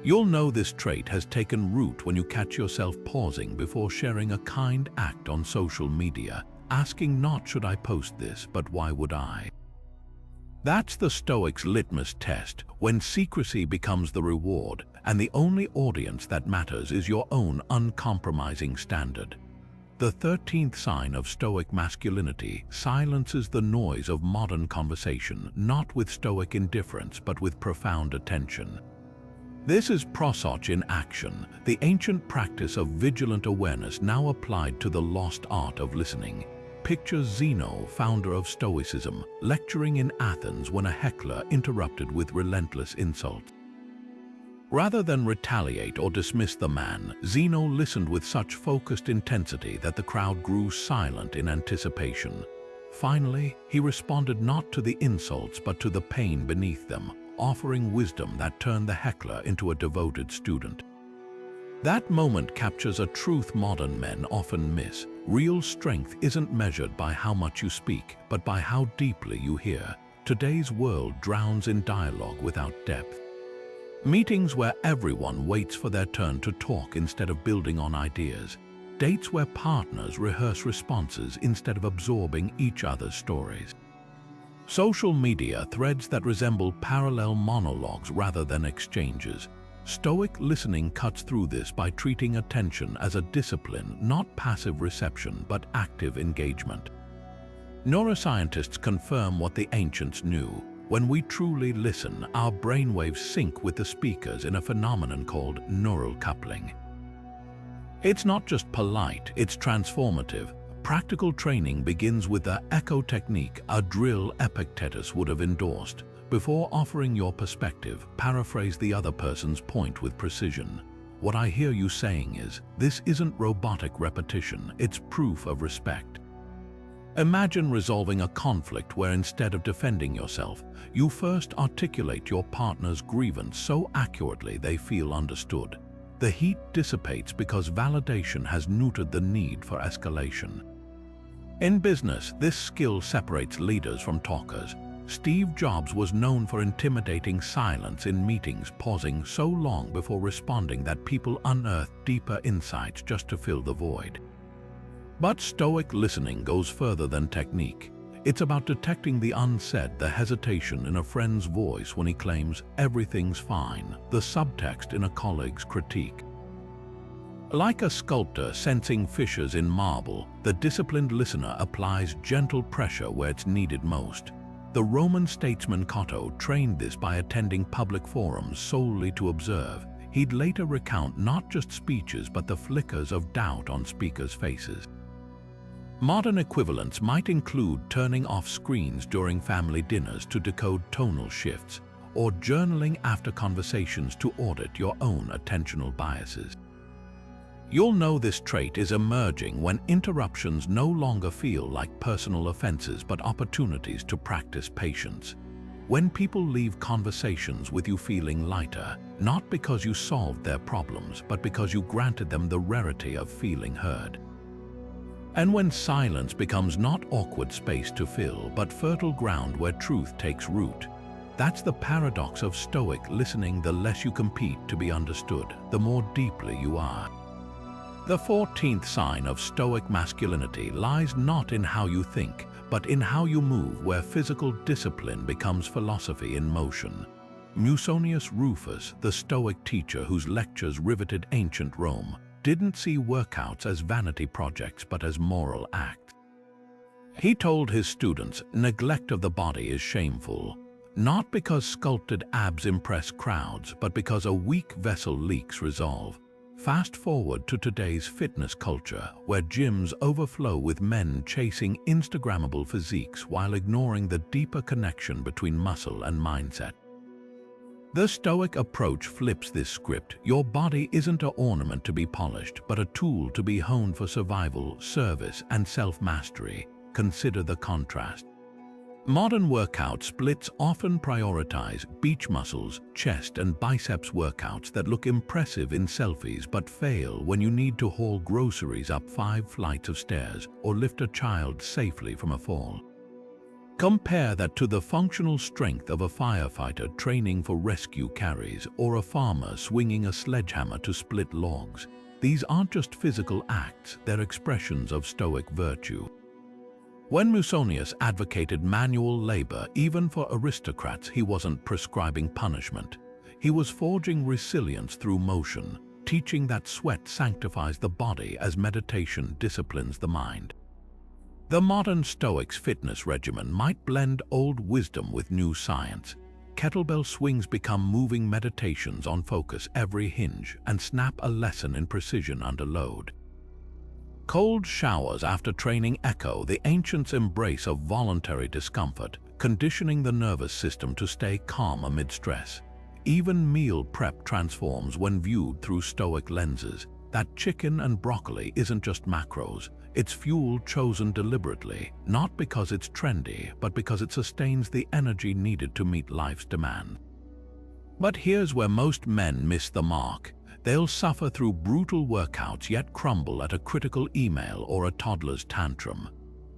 You'll know this trait has taken root when you catch yourself pausing before sharing a kind act on social media, asking not should I post this, but why would I? That's the Stoic's litmus test, when secrecy becomes the reward, and the only audience that matters is your own uncompromising standard. The 13th sign of Stoic masculinity silences the noise of modern conversation, not with Stoic indifference, but with profound attention. This is prosoch in action, the ancient practice of vigilant awareness now applied to the lost art of listening. Picture Zeno, founder of Stoicism, lecturing in Athens when a heckler interrupted with relentless insult. Rather than retaliate or dismiss the man, Zeno listened with such focused intensity that the crowd grew silent in anticipation. Finally, he responded not to the insults but to the pain beneath them, offering wisdom that turned the heckler into a devoted student. That moment captures a truth modern men often miss. Real strength isn't measured by how much you speak, but by how deeply you hear. Today's world drowns in dialogue without depth. Meetings where everyone waits for their turn to talk instead of building on ideas. Dates where partners rehearse responses instead of absorbing each other's stories. Social media threads that resemble parallel monologues rather than exchanges. Stoic listening cuts through this by treating attention as a discipline, not passive reception, but active engagement. Neuroscientists confirm what the ancients knew. When we truly listen, our brainwaves sync with the speakers in a phenomenon called neural coupling. It's not just polite, it's transformative. Practical training begins with the echo technique, a drill Epictetus would have endorsed. Before offering your perspective, paraphrase the other person's point with precision. What I hear you saying is, this isn't robotic repetition, it's proof of respect. Imagine resolving a conflict where instead of defending yourself, you first articulate your partner's grievance so accurately they feel understood. The heat dissipates because validation has neutered the need for escalation. In business, this skill separates leaders from talkers. Steve Jobs was known for intimidating silence in meetings, pausing so long before responding that people unearthed deeper insights just to fill the void. But Stoic listening goes further than technique. It's about detecting the unsaid, the hesitation in a friend's voice when he claims everything's fine, the subtext in a colleague's critique. Like a sculptor sensing fissures in marble, the disciplined listener applies gentle pressure where it's needed most. The Roman statesman Cato trained this by attending public forums solely to observe. He'd later recount not just speeches but the flickers of doubt on speakers' faces. Modern equivalents might include turning off screens during family dinners to decode tonal shifts, or journaling after conversations to audit your own attentional biases. You'll know this trait is emerging when interruptions no longer feel like personal offenses but opportunities to practice patience. When people leave conversations with you feeling lighter, not because you solved their problems, but because you granted them the rarity of feeling heard. And when silence becomes not awkward space to fill, but fertile ground where truth takes root. That's the paradox of Stoic listening. The less you compete to be understood, the more deeply you are. The 14th sign of Stoic masculinity lies not in how you think, but in how you move, where physical discipline becomes philosophy in motion. Musonius Rufus, the Stoic teacher whose lectures riveted ancient Rome, didn't see workouts as vanity projects but as moral acts. He told his students, neglect of the body is shameful, not because sculpted abs impress crowds, but because a weak vessel leaks resolve. Fast forward to today's fitness culture, where gyms overflow with men chasing Instagrammable physiques while ignoring the deeper connection between muscle and mindset. The Stoic approach flips this script. Your body isn't an ornament to be polished, but a tool to be honed for survival, service, and self-mastery. Consider the contrast. Modern workout splits often prioritize beach muscles, chest and biceps workouts that look impressive in selfies but fail when you need to haul groceries up 5 flights of stairs or lift a child safely from a fall. Compare that to the functional strength of a firefighter training for rescue carries or a farmer swinging a sledgehammer to split logs. These aren't just physical acts, they're expressions of Stoic virtue. When Musonius advocated manual labor, even for aristocrats, he wasn't prescribing punishment. He was forging resilience through motion, teaching that sweat sanctifies the body as meditation disciplines the mind. The modern Stoic's fitness regimen might blend old wisdom with new science. Kettlebell swings become moving meditations on focus every hinge and snap a lesson in precision under load. Cold showers after training echo the ancients' embrace of voluntary discomfort, conditioning the nervous system to stay calm amid stress. Even meal prep transforms when viewed through Stoic lenses. That chicken and broccoli isn't just macros, it's fuel chosen deliberately, not because it's trendy, but because it sustains the energy needed to meet life's demand. But here's where most men miss the mark. They'll suffer through brutal workouts yet crumble at a critical email or a toddler's tantrum.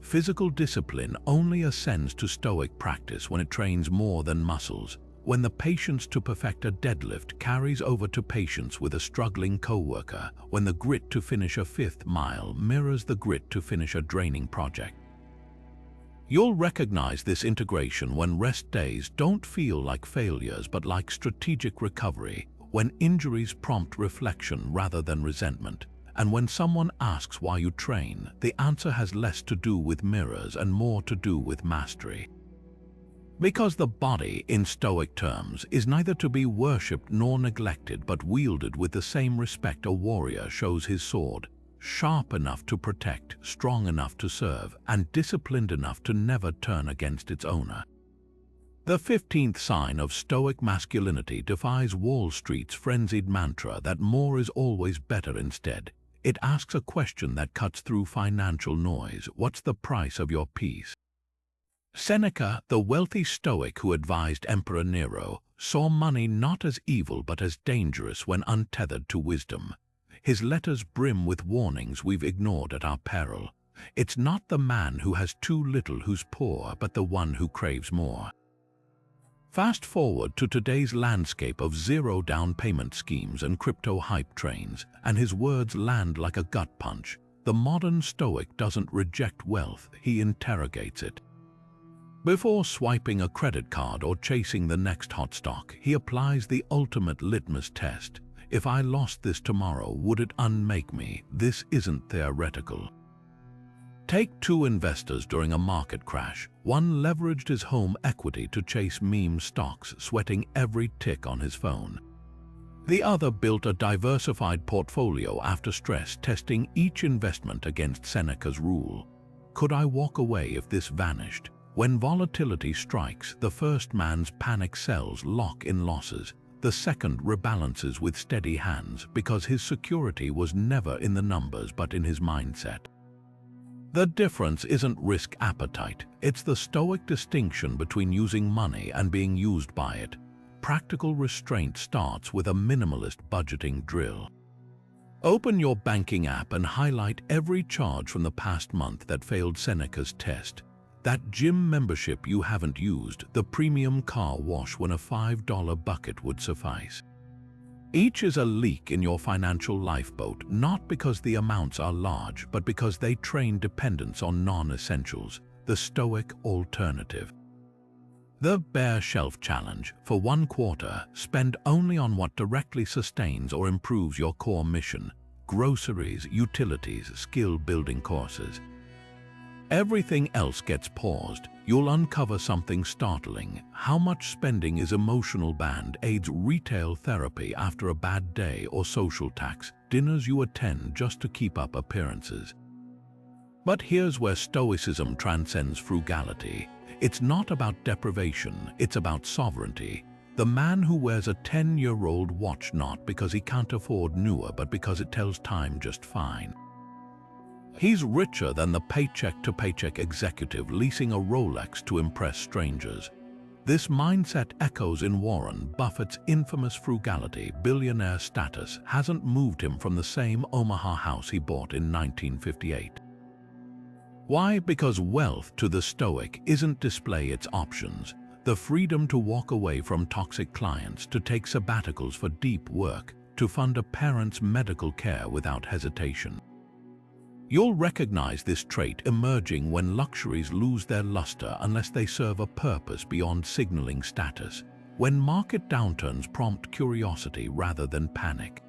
Physical discipline only ascends to Stoic practice when it trains more than muscles, when the patience to perfect a deadlift carries over to patience with a struggling coworker, when the grit to finish a 5th mile mirrors the grit to finish a draining project. You'll recognize this integration when rest days don't feel like failures but like strategic recovery, when injuries prompt reflection rather than resentment, and when someone asks why you train, the answer has less to do with mirrors and more to do with mastery. Because the body, in Stoic terms, is neither to be worshipped nor neglected but wielded with the same respect a warrior shows his sword, sharp enough to protect, strong enough to serve, and disciplined enough to never turn against its owner. The 15th sign of Stoic masculinity defies Wall Street's frenzied mantra that more is always better instead. It asks a question that cuts through financial noise: what's the price of your peace? Seneca, the wealthy Stoic who advised Emperor Nero, saw money not as evil but as dangerous when untethered to wisdom. His letters brim with warnings we've ignored at our peril. It's not the man who has too little who's poor, but the one who craves more. Fast forward to today's landscape of zero down payment schemes and crypto hype trains, and his words land like a gut punch. The modern Stoic doesn't reject wealth, he interrogates it. Before swiping a credit card or chasing the next hot stock, he applies the ultimate litmus test. If I lost this tomorrow, would it unmake me? This isn't theoretical. Take two investors during a market crash. One leveraged his home equity to chase meme stocks, sweating every tick on his phone. The other built a diversified portfolio after stress, testing each investment against Seneca's rule. Could I walk away if this vanished? When volatility strikes, the first man's panic sells lock in losses. The second rebalances with steady hands because his security was never in the numbers but in his mindset. The difference isn't risk appetite, it's the Stoic distinction between using money and being used by it. Practical restraint starts with a minimalist budgeting drill. Open your banking app and highlight every charge from the past month that failed Seneca's test. That gym membership you haven't used, the premium car wash when a $5 bucket would suffice. Each is a leak in your financial lifeboat, not because the amounts are large, but because they train dependence on non-essentials, the Stoic alternative. The Bare Shelf Challenge. For 1 quarter, spend only on what directly sustains or improves your core mission: groceries, utilities, skill-building courses. Everything else gets paused. You'll uncover something startling. How much spending is emotional band-aids, retail therapy after a bad day, or social tax, dinners you attend just to keep up appearances. But here's where Stoicism transcends frugality. It's not about deprivation, it's about sovereignty. The man who wears a 10-year-old watch not because he can't afford newer, but because it tells time just fine. He's richer than the paycheck-to-paycheck executive leasing a Rolex to impress strangers. This mindset echoes in Warren Buffett's infamous frugality. Billionaire status hasn't moved him from the same Omaha house he bought in 1958. Why? Because wealth to the Stoic isn't display, its options. The freedom to walk away from toxic clients, to take sabbaticals for deep work, to fund a parent's medical care without hesitation. You'll recognize this trait emerging when luxuries lose their luster unless they serve a purpose beyond signaling status, when market downturns prompt curiosity rather than panic.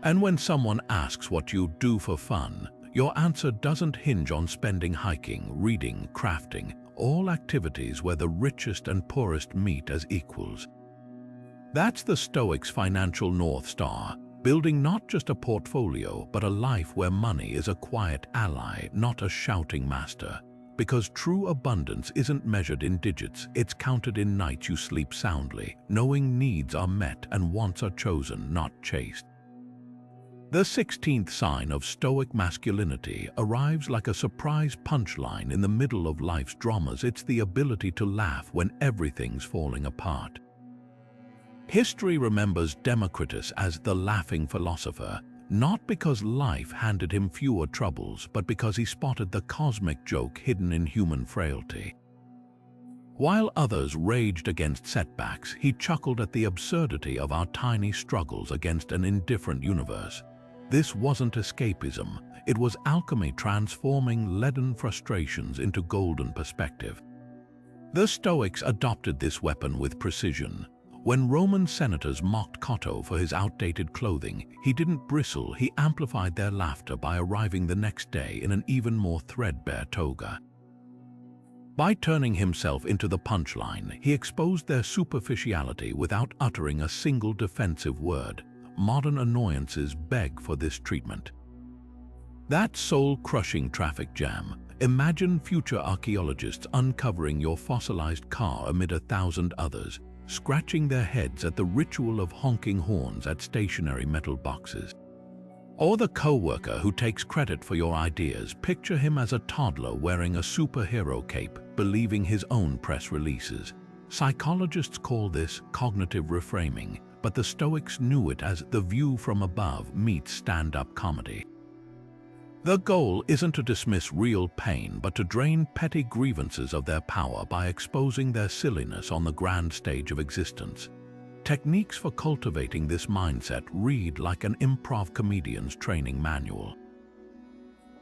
And when someone asks what you do for fun, your answer doesn't hinge on spending hiking, reading, crafting, all activities where the richest and poorest meet as equals. That's the Stoic's financial North Star. Building not just a portfolio, but a life where money is a quiet ally, not a shouting master. Because true abundance isn't measured in digits, it's counted in nights you sleep soundly, knowing needs are met and wants are chosen, not chased. The 16th sign of Stoic masculinity arrives like a surprise punchline in the middle of life's dramas. It's the ability to laugh when everything's falling apart. History remembers Democritus as the laughing philosopher, not because life handed him fewer troubles, but because he spotted the cosmic joke hidden in human frailty. While others raged against setbacks, he chuckled at the absurdity of our tiny struggles against an indifferent universe. This wasn't escapism, it was alchemy transforming leaden frustrations into golden perspective. The Stoics adopted this weapon with precision. When Roman senators mocked Cotto for his outdated clothing, he didn't bristle, he amplified their laughter by arriving the next day in an even more threadbare toga. By turning himself into the punchline, he exposed their superficiality without uttering a single defensive word. Modern annoyances beg for this treatment. That soul-crushing traffic jam. Imagine future archaeologists uncovering your fossilized car amid 1,000 others, scratching their heads at the ritual of honking horns at stationary metal boxes. Or the co-worker who takes credit for your ideas. Picture him as a toddler wearing a superhero cape, believing his own press releases. Psychologists call this cognitive reframing, but the Stoics knew it as the view from above meets stand-up comedy. The goal isn't to dismiss real pain, but to drain petty grievances of their power by exposing their silliness on the grand stage of existence. Techniques for cultivating this mindset read like an improv comedian's training manual.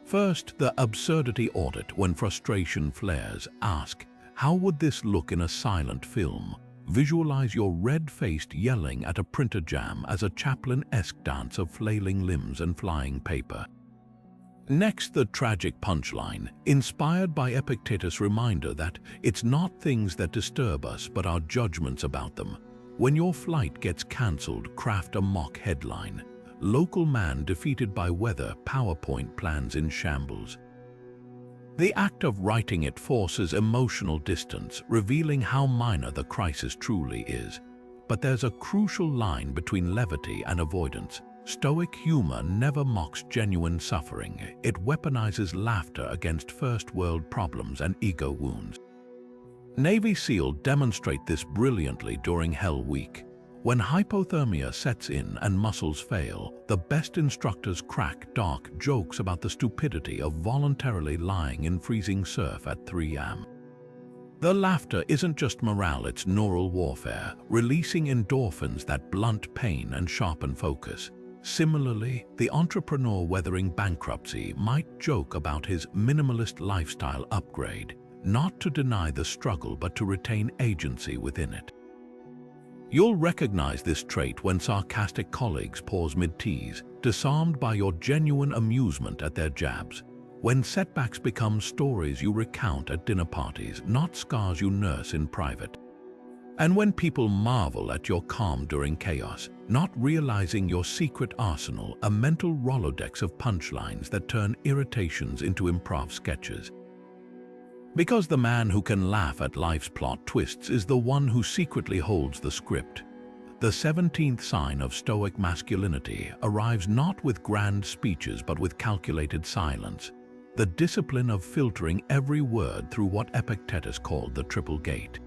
First, the absurdity audit. When frustration flares, ask, how would this look in a silent film? Visualize your red-faced yelling at a printer jam as a Chaplin-esque dance of flailing limbs and flying paper. Next, the tragic punchline, inspired by Epictetus' reminder that it's not things that disturb us but our judgments about them. When your flight gets cancelled, craft a mock headline. Local man defeated by weather, PowerPoint plans in shambles. The act of writing it forces emotional distance, revealing how minor the crisis truly is. But there's a crucial line between levity and avoidance. Stoic humor never mocks genuine suffering. It weaponizes laughter against first-world problems and ego wounds. Navy SEALs demonstrate this brilliantly during Hell Week. When hypothermia sets in and muscles fail, the best instructors crack dark jokes about the stupidity of voluntarily lying in freezing surf at 3 a.m. The laughter isn't just morale, it's neural warfare, releasing endorphins that blunt pain and sharpen focus. Similarly, the entrepreneur weathering bankruptcy might joke about his minimalist lifestyle upgrade, not to deny the struggle but to retain agency within it. You'll recognize this trait when sarcastic colleagues pause mid-tease, disarmed by your genuine amusement at their jabs. When setbacks become stories you recount at dinner parties, not scars you nurse in private. And when people marvel at your calm during chaos, not realizing your secret arsenal, a mental Rolodex of punchlines that turn irritations into improv sketches. Because the man who can laugh at life's plot twists is the one who secretly holds the script. The 17th sign of Stoic masculinity arrives not with grand speeches but with calculated silence, the discipline of filtering every word through what Epictetus called the triple gate.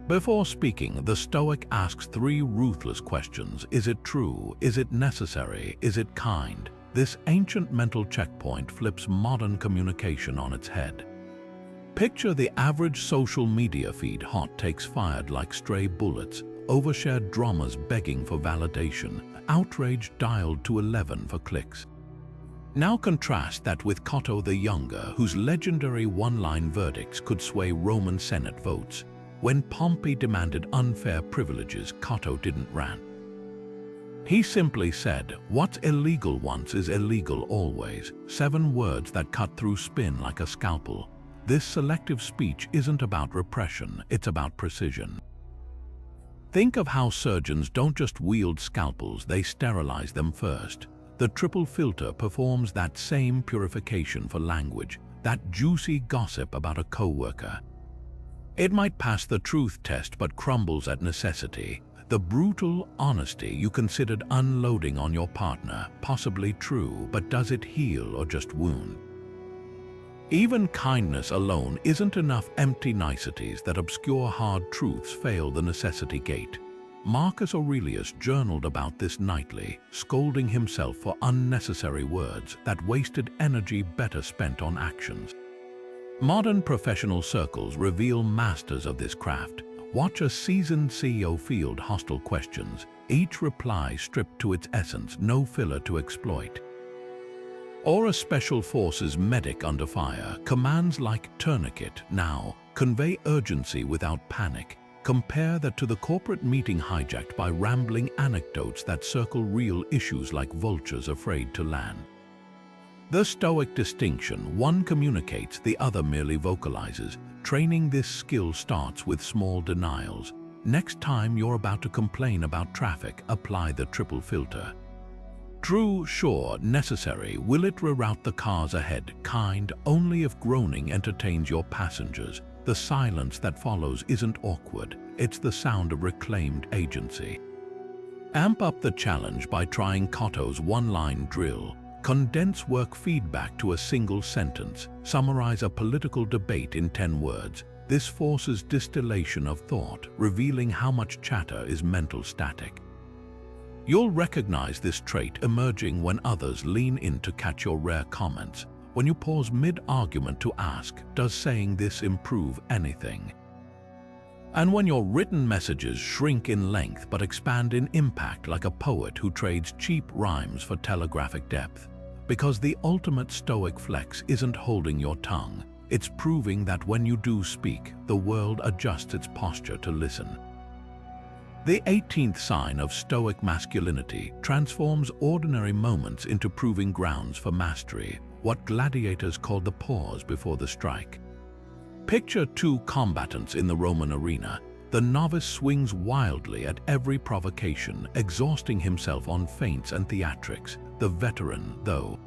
Before speaking, the Stoic asks 3 ruthless questions. Is it true? Is it necessary? Is it kind? This ancient mental checkpoint flips modern communication on its head. Picture the average social media feed: hot takes fired like stray bullets, overshared dramas begging for validation, outrage dialed to 11 for clicks. Now contrast that with Cotto the Younger, whose legendary one-line verdicts could sway Roman Senate votes. When Pompey demanded unfair privileges, Cotto didn't rant. He simply said, "What's illegal once is illegal always." 7 words that cut through spin like a scalpel. This selective speech isn't about repression, it's about precision. Think of how surgeons don't just wield scalpels, they sterilize them first. The triple filter performs that same purification for language, that juicy gossip about a co-worker. It might pass the truth test but crumbles at necessity. The brutal honesty you considered unloading on your partner, possibly true, but does it heal or just wound? Even kindness alone isn't enough. Empty niceties that obscure hard truths fail the necessity gate. Marcus Aurelius journaled about this nightly, scolding himself for unnecessary words that wasted energy better spent on actions. Modern professional circles reveal masters of this craft. Watch a seasoned CEO field hostile questions, each reply stripped to its essence, no filler to exploit. Or a special forces medic under fire, commands like tourniquet now convey urgency without panic. Compare that to the corporate meeting hijacked by rambling anecdotes that circle real issues like vultures afraid to land. The Stoic distinction, one communicates, the other merely vocalizes. Training this skill starts with small denials. Next time you're about to complain about traffic, apply the triple filter. True, sure, necessary. Will it reroute the cars ahead? Kind, only if groaning entertains your passengers. The silence that follows isn't awkward. It's the sound of reclaimed agency. Amp up the challenge by trying Cotto's one-line drill. Condense work feedback to a single sentence. Summarize a political debate in 10 words. This forces distillation of thought, revealing how much chatter is mental static. You'll recognize this trait emerging when others lean in to catch your rare comments. When you pause mid-argument to ask, does saying this improve anything? And when your written messages shrink in length but expand in impact, like a poet who trades cheap rhymes for telegraphic depth. Because the ultimate Stoic flex isn't holding your tongue, it's proving that when you do speak, the world adjusts its posture to listen. The 18th sign of Stoic masculinity transforms ordinary moments into proving grounds for mastery, what gladiators called the pause before the strike. Picture two combatants in the Roman arena. The novice swings wildly at every provocation, exhausting himself on feints and theatrics. The veteran, though,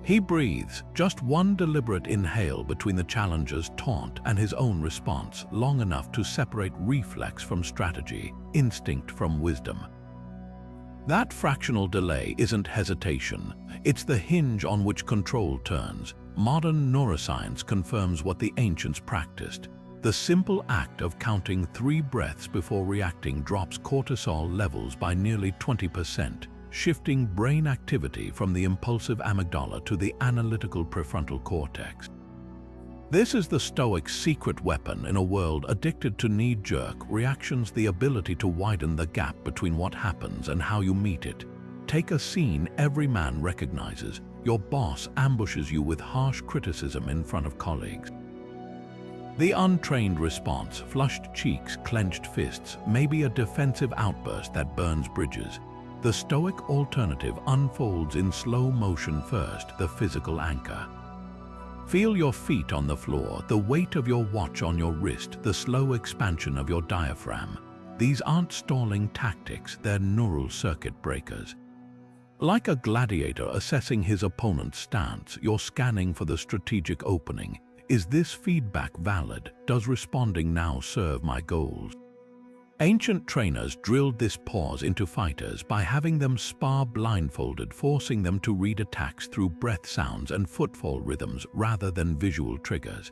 he breathes just one deliberate inhale between the challenger's taunt and his own response, long enough to separate reflex from strategy, instinct from wisdom. That fractional delay isn't hesitation, it's the hinge on which control turns. Modern neuroscience confirms what the ancients practiced. The simple act of counting 3 breaths before reacting drops cortisol levels by nearly 20%, shifting brain activity from the impulsive amygdala to the analytical prefrontal cortex. This is the Stoic's secret weapon in a world addicted to knee-jerk reactions, the ability to widen the gap between what happens and how you meet it. Take a scene every man recognizes. Your boss ambushes you with harsh criticism in front of colleagues. The untrained response, flushed cheeks, clenched fists, maybe a defensive outburst that burns bridges. The Stoic alternative unfolds in slow motion first, the physical anchor. Feel your feet on the floor, the weight of your watch on your wrist, the slow expansion of your diaphragm. These aren't stalling tactics, they're neural circuit breakers. Like a gladiator assessing his opponent's stance, you're scanning for the strategic opening. Is this feedback valid? Does responding now serve my goals? Ancient trainers drilled this pause into fighters by having them spar blindfolded, forcing them to read attacks through breath sounds and footfall rhythms rather than visual triggers.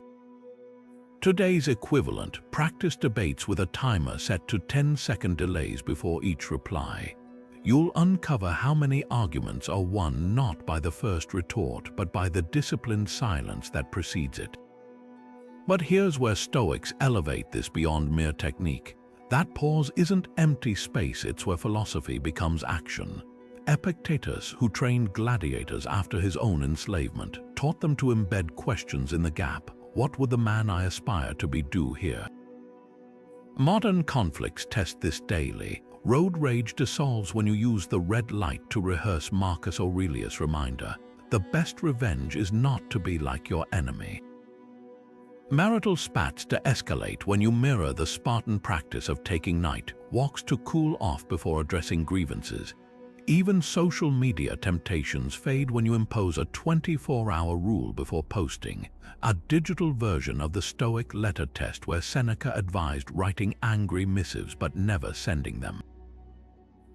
Today's equivalent, practice debates with a timer set to 10-second delays before each reply. You'll uncover how many arguments are won not by the first retort, but by the disciplined silence that precedes it. But here's where Stoics elevate this beyond mere technique. That pause isn't empty space, it's where philosophy becomes action. Epictetus, who trained gladiators after his own enslavement, taught them to embed questions in the gap. What would the man I aspire to be do here? Modern conflicts test this daily. Road rage dissolves when you use the red light to rehearse Marcus Aurelius' reminder. The best revenge is not to be like your enemy. Marital spats de-escalate when you mirror the Spartan practice of taking night walks to cool off before addressing grievances. Even social media temptations fade when you impose a 24-hour rule before posting, a digital version of the Stoic letter test where Seneca advised writing angry missives but never sending them.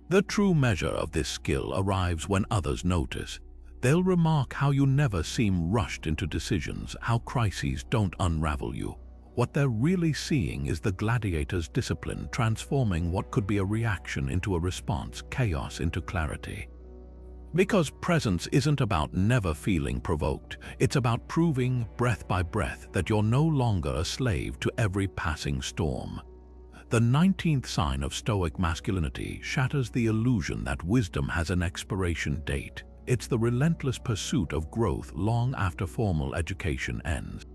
The true measure of this skill arrives when others notice. They'll remark how you never seem rushed into decisions, how crises don't unravel you. What they're really seeing is the gladiator's discipline transforming what could be a reaction into a response, chaos into clarity. Because presence isn't about never feeling provoked, it's about proving, breath by breath, that you're no longer a slave to every passing storm. The 19th sign of Stoic masculinity shatters the illusion that wisdom has an expiration date. It's the relentless pursuit of growth long after formal education ends.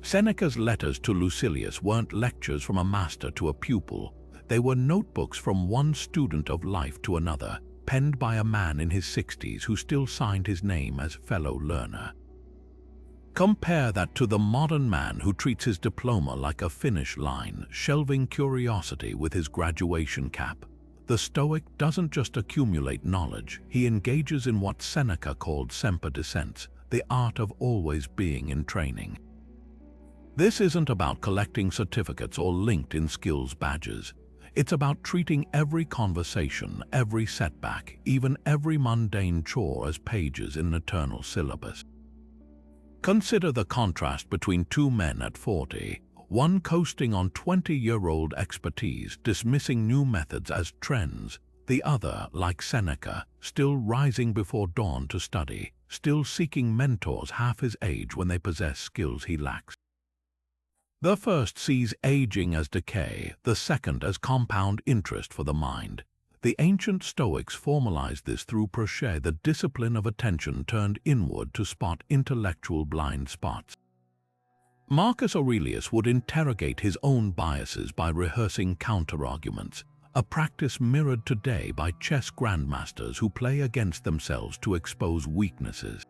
Seneca's letters to Lucilius weren't lectures from a master to a pupil. They were notebooks from one student of life to another, penned by a man in his 60s who still signed his name as fellow learner. Compare that to the modern man who treats his diploma like a finish line, shelving curiosity with his graduation cap. The Stoic doesn't just accumulate knowledge, he engages in what Seneca called semper decens, the art of always being in training. This isn't about collecting certificates or LinkedIn skills badges. It's about treating every conversation, every setback, even every mundane chore as pages in an eternal syllabus. Consider the contrast between two men at 40, one coasting on 20-year-old expertise, dismissing new methods as trends, the other, like Seneca, still rising before dawn to study, still seeking mentors half his age when they possess skills he lacks. The first sees aging as decay, the second as compound interest for the mind. The ancient Stoics formalized this through prochere, the discipline of attention turned inward to spot intellectual blind spots. Marcus Aurelius would interrogate his own biases by rehearsing counterarguments, a practice mirrored today by chess grandmasters who play against themselves to expose weaknesses.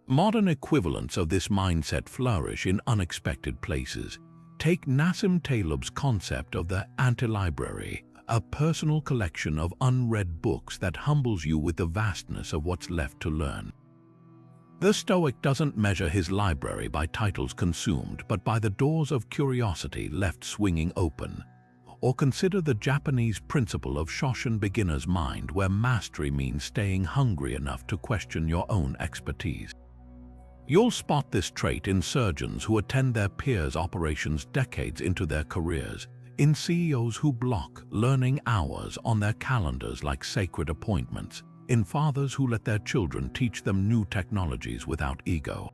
Modern equivalents of this mindset flourish in unexpected places. Take Nassim Taleb's concept of the anti-library, a personal collection of unread books that humbles you with the vastness of what's left to learn. The Stoic doesn't measure his library by titles consumed, but by the doors of curiosity left swinging open. Or consider the Japanese principle of Shoshin beginner's mind, where mastery means staying hungry enough to question your own expertise. You'll spot this trait in surgeons who attend their peers' operations decades into their careers, in CEOs who block learning hours on their calendars like sacred appointments, in fathers who let their children teach them new technologies without ego.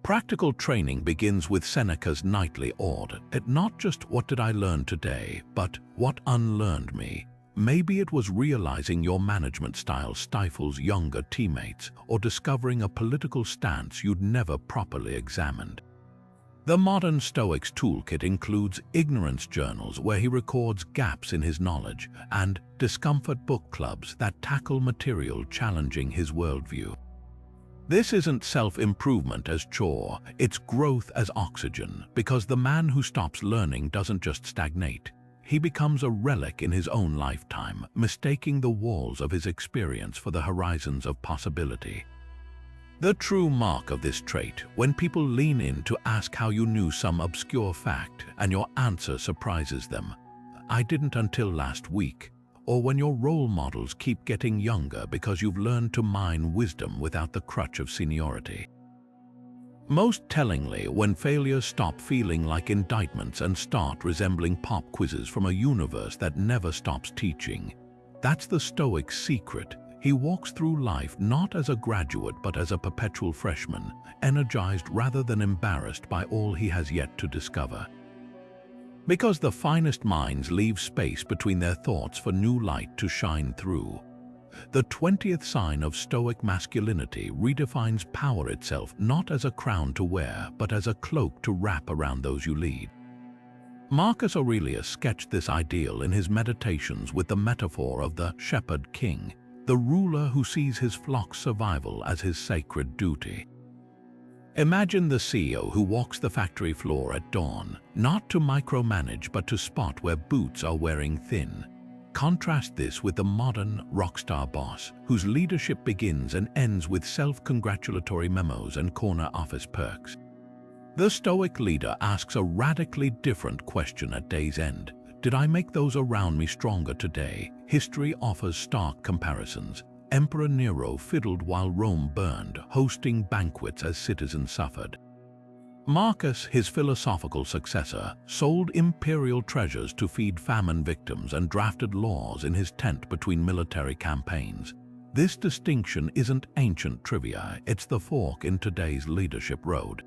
Practical training begins with Seneca's nightly ode. It not just what did I learn today, but what unlearned me. Maybe it was realizing your management style stifles younger teammates, or discovering a political stance you'd never properly examined. The modern Stoic's toolkit includes ignorance journals where he records gaps in his knowledge, and discomfort book clubs that tackle material challenging his worldview. This isn't self-improvement as chore, it's growth as oxygen, because the man who stops learning doesn't just stagnate. He becomes a relic in his own lifetime, mistaking the walls of his experience for the horizons of possibility. The true mark of this trait, when people lean in to ask how you knew some obscure fact and your answer surprises them, "I didn't until last week," or when your role models keep getting younger because you've learned to mine wisdom without the crutch of seniority. Most tellingly, when failures stop feeling like indictments and start resembling pop quizzes from a universe that never stops teaching. That's the Stoic's secret. He walks through life not as a graduate but as a perpetual freshman, energized rather than embarrassed by all he has yet to discover. Because the finest minds leave space between their thoughts for new light to shine through. The 20th sign of Stoic masculinity redefines power itself not as a crown to wear, but as a cloak to wrap around those you lead. Marcus Aurelius sketched this ideal in his Meditations with the metaphor of the shepherd king, the ruler who sees his flock's survival as his sacred duty. Imagine the CEO who walks the factory floor at dawn, not to micromanage but to spot where boots are wearing thin. Contrast this with the modern rockstar boss, whose leadership begins and ends with self-congratulatory memos and corner office perks. The Stoic leader asks a radically different question at day's end. Did I make those around me stronger today? History offers stark comparisons. Emperor Nero fiddled while Rome burned, hosting banquets as citizens suffered. Marcus, his philosophical successor, sold imperial treasures to feed famine victims and drafted laws in his tent between military campaigns. This distinction isn't ancient trivia, it's the fork in today's leadership road.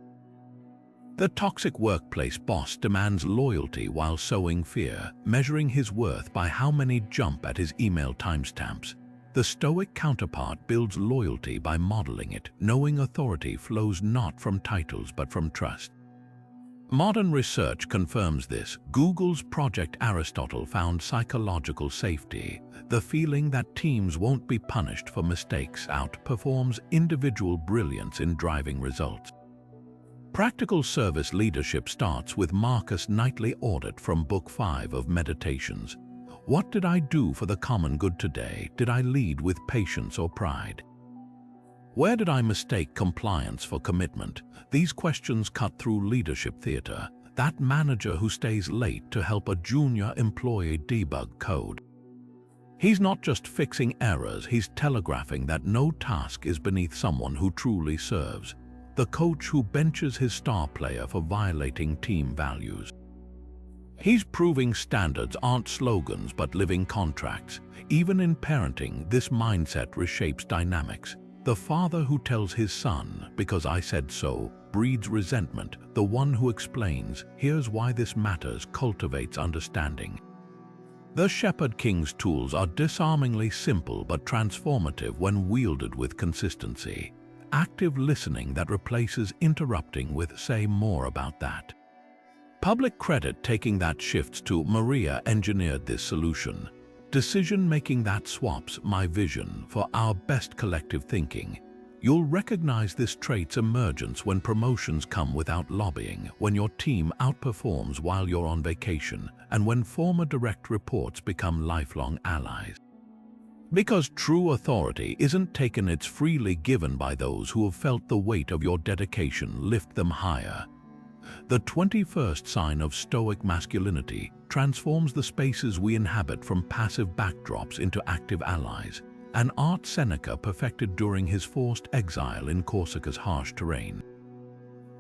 The toxic workplace boss demands loyalty while sowing fear, measuring his worth by how many jump at his email timestamps. The Stoic counterpart builds loyalty by modeling it, knowing authority flows not from titles but from trust. Modern research confirms this. Google's Project Aristotle found psychological safety. The feeling that teams won't be punished for mistakes outperforms individual brilliance in driving results. Practical service leadership starts with Marcus' nightly audit from Book 5 of Meditations. What did I do for the common good today? Did I lead with patience or pride? Where did I mistake compliance for commitment? These questions cut through leadership theater, that manager who stays late to help a junior employee debug code. He's not just fixing errors, he's telegraphing that no task is beneath someone who truly serves. The coach who benches his star player for violating team values. He's proving standards aren't slogans but living contracts. Even in parenting, this mindset reshapes dynamics. The father who tells his son, "because I said so," breeds resentment. The one who explains, "here's why this matters," cultivates understanding. The Shepherd King's tools are disarmingly simple but transformative when wielded with consistency. Active listening that replaces interrupting with "say more about that." Public credit taking that shifts to "Maria engineered this solution." Decision-making that swaps "my vision" for "our best collective thinking." You'll recognize this trait's emergence when promotions come without lobbying, when your team outperforms while you're on vacation, and when former direct reports become lifelong allies. Because true authority isn't taken, it's freely given by those who have felt the weight of your dedication lift them higher. The 21st sign of Stoic masculinity transforms the spaces we inhabit from passive backdrops into active allies, an art Seneca perfected during his forced exile in Corsica's harsh terrain.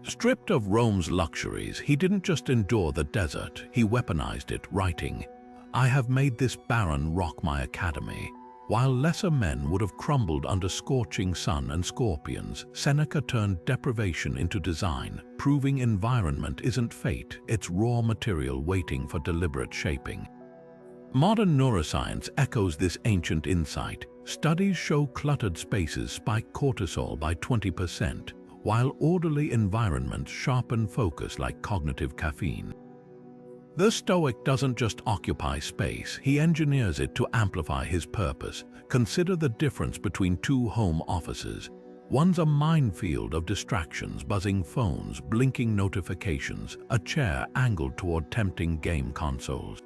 Stripped of Rome's luxuries, he didn't just endure the desert, he weaponized it, writing, "I have made this barren rock my academy." While lesser men would have crumbled under scorching sun and scorpions, Seneca turned deprivation into design, proving environment isn't fate, it's raw material waiting for deliberate shaping. Modern neuroscience echoes this ancient insight. Studies show cluttered spaces spike cortisol by 20%, while orderly environments sharpen focus like cognitive caffeine. The Stoic doesn't just occupy space, he engineers it to amplify his purpose. Consider the difference between two home offices. One's a minefield of distractions, buzzing phones, blinking notifications, a chair angled toward tempting game consoles.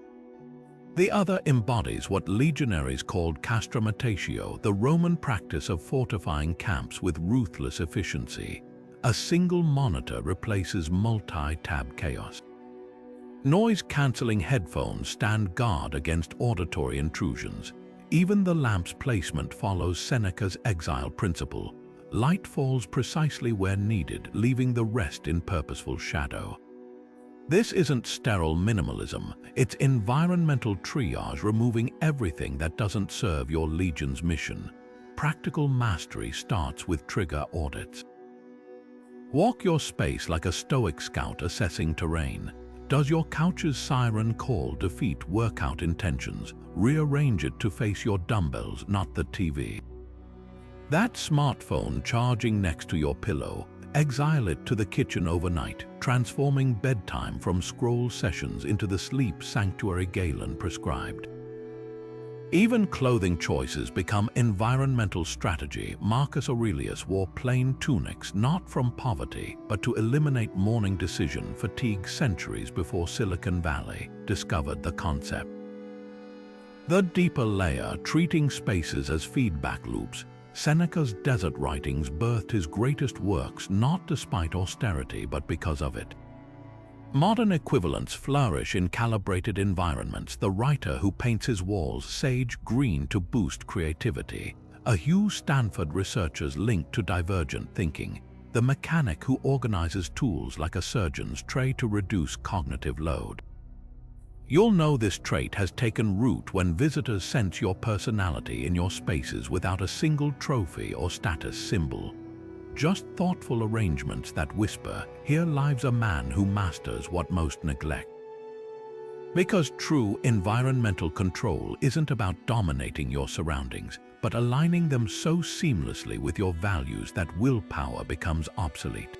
The other embodies what legionaries called castrametatio, the Roman practice of fortifying camps with ruthless efficiency. A single monitor replaces multi-tab chaos. Noise-canceling headphones stand guard against auditory intrusions. Even the lamp's placement follows Seneca's exile principle. Light falls precisely where needed, leaving the rest in purposeful shadow. This isn't sterile minimalism, it's environmental triage, removing everything that doesn't serve your legion's mission. Practical mastery starts with trigger audits. Walk your space like a Stoic scout assessing terrain. Does your couch's siren call defeat workout intentions? Rearrange it to face your dumbbells, not the TV. That smartphone charging next to your pillow, exile it to the kitchen overnight, transforming bedtime from scroll sessions into the sleep sanctuary Galen prescribed. Even clothing choices become environmental strategy. Marcus Aurelius wore plain tunics not from poverty, but to eliminate morning decision fatigue centuries before Silicon Valley discovered the concept. The deeper layer, treating spaces as feedback loops. Seneca's desert writings birthed his greatest works not despite austerity but because of it. Modern equivalents flourish in calibrated environments. The writer who paints his walls sage green to boost creativity. A Hugh Stanford researcher's link to divergent thinking. the mechanic who organizes tools like a surgeon's tray to reduce cognitive load. You'll know this trait has taken root when visitors sense your personality in your spaces without a single trophy or status symbol. Just thoughtful arrangements that whisper, "Here lives a man who masters what most neglect." Because true environmental control isn't about dominating your surroundings, but aligning them so seamlessly with your values that willpower becomes obsolete.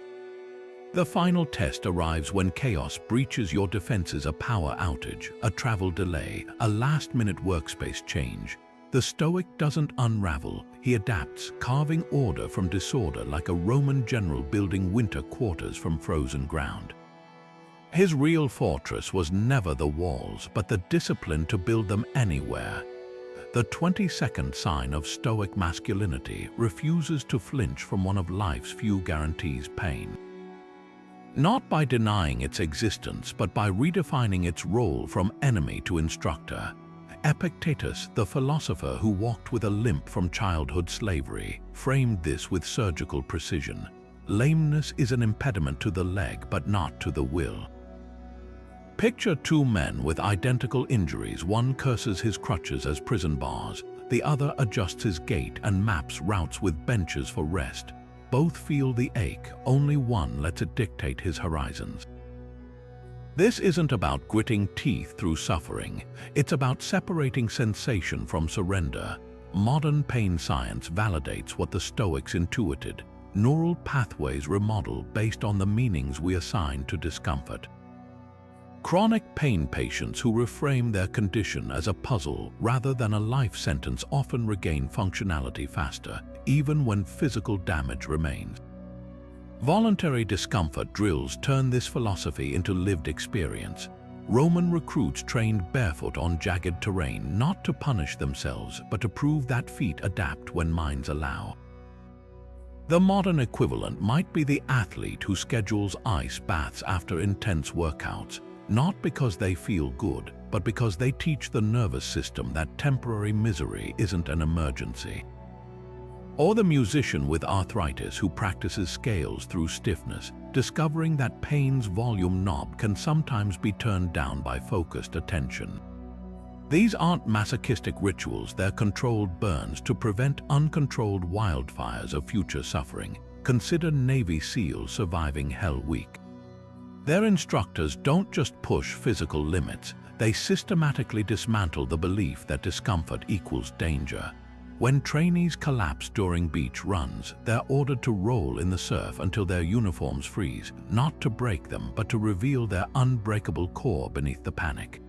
The final test arrives when chaos breaches your defenses: a power outage, a travel delay, a last-minute workspace change. The Stoic doesn't unravel, he adapts, carving order from disorder like a Roman general building winter quarters from frozen ground. His real fortress was never the walls, but the discipline to build them anywhere. The 22nd sign of Stoic masculinity refuses to flinch from one of life's few guarantees: pain. Not by denying its existence, but by redefining its role from enemy to instructor. Epictetus, the philosopher who walked with a limp from childhood slavery, framed this with surgical precision. Lameness is an impediment to the leg, but not to the will. Picture two men with identical injuries. One curses his crutches as prison bars. The other adjusts his gait and maps routes with benches for rest. Both feel the ache, only one lets it dictate his horizons. This isn't about gritting teeth through suffering. It's about separating sensation from surrender. Modern pain science validates what the Stoics intuited. Neural pathways remodel based on the meanings we assign to discomfort. Chronic pain patients who reframe their condition as a puzzle rather than a life sentence often regain functionality faster, even when physical damage remains. Voluntary discomfort drills turn this philosophy into lived experience. Roman recruits trained barefoot on jagged terrain not to punish themselves, but to prove that feet adapt when minds allow. The modern equivalent might be the athlete who schedules ice baths after intense workouts, not because they feel good, but because they teach the nervous system that temporary misery isn't an emergency. Or the musician with arthritis who practices scales through stiffness, discovering that pain's volume knob can sometimes be turned down by focused attention. These aren't masochistic rituals, they're controlled burns to prevent uncontrolled wildfires of future suffering. Consider Navy SEALs surviving Hell Week. Their instructors don't just push physical limits, they systematically dismantle the belief that discomfort equals danger. When trainees collapse during beach runs, they're ordered to roll in the surf until their uniforms freeze, not to break them, but to reveal their unbreakable core beneath the panic.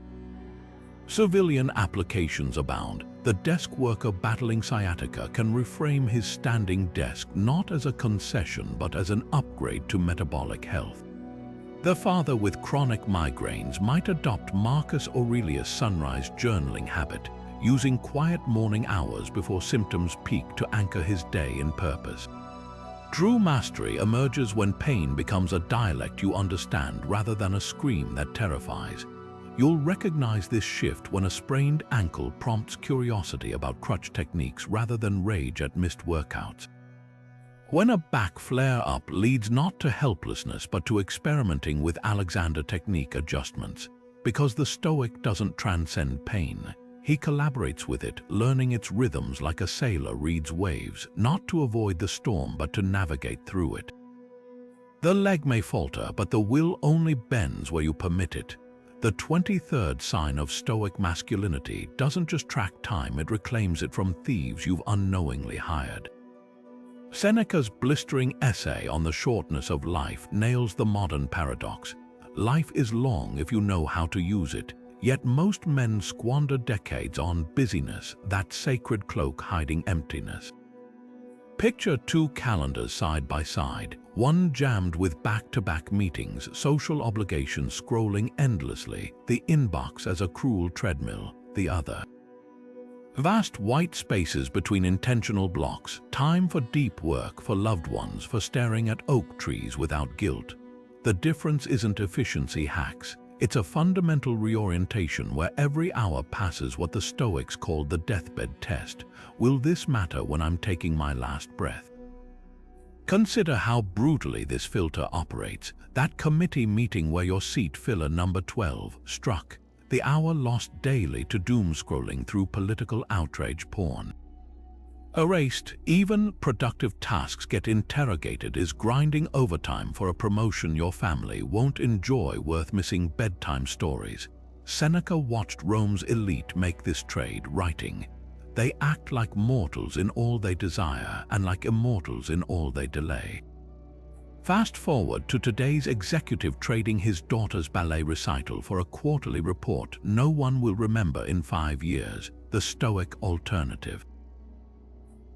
Civilian applications abound. The desk worker battling sciatica can reframe his standing desk not as a concession, but as an upgrade to metabolic health. The father with chronic migraines might adopt Marcus Aurelius' sunrise journaling habit, using quiet morning hours before symptoms peak to anchor his day in purpose. True mastery emerges when pain becomes a dialect you understand rather than a scream that terrifies. You'll recognize this shift when a sprained ankle prompts curiosity about crutch techniques rather than rage at missed workouts. When a back flare-up leads not to helplessness but to experimenting with Alexander technique adjustments. Because the Stoic doesn't transcend pain, he collaborates with it, learning its rhythms like a sailor reads waves, not to avoid the storm but to navigate through it. The leg may falter, but the will only bends where you permit it. The 23rd sign of Stoic masculinity doesn't just track time, it reclaims it from thieves you've unknowingly hired. Seneca's blistering essay on the shortness of life nails the modern paradox. Life is long if you know how to use it, yet most men squander decades on busyness, that sacred cloak hiding emptiness. Picture two calendars side by side, one jammed with back-to-back meetings, social obligations scrolling endlessly, the inbox as a cruel treadmill, the other. Vast white spaces between intentional blocks, time for deep work, for loved ones, for staring at oak trees without guilt. The difference isn't efficiency hacks, it's a fundamental reorientation where every hour passes what the Stoics called the deathbed test. Will this matter when I'm taking my last breath? Consider how brutally this filter operates. That committee meeting where your seat filler number 12 struck, the hour lost daily to doom scrolling through political outrage porn. Erased, even productive tasks get interrogated. Is grinding overtime for a promotion your family won't enjoy worth missing bedtime stories? Seneca watched Rome's elite make this trade, writing, "They act like mortals in all they desire and like immortals in all they delay." Fast forward to today's executive trading his daughter's ballet recital for a quarterly report no one will remember in 5 years, the Stoic alternative.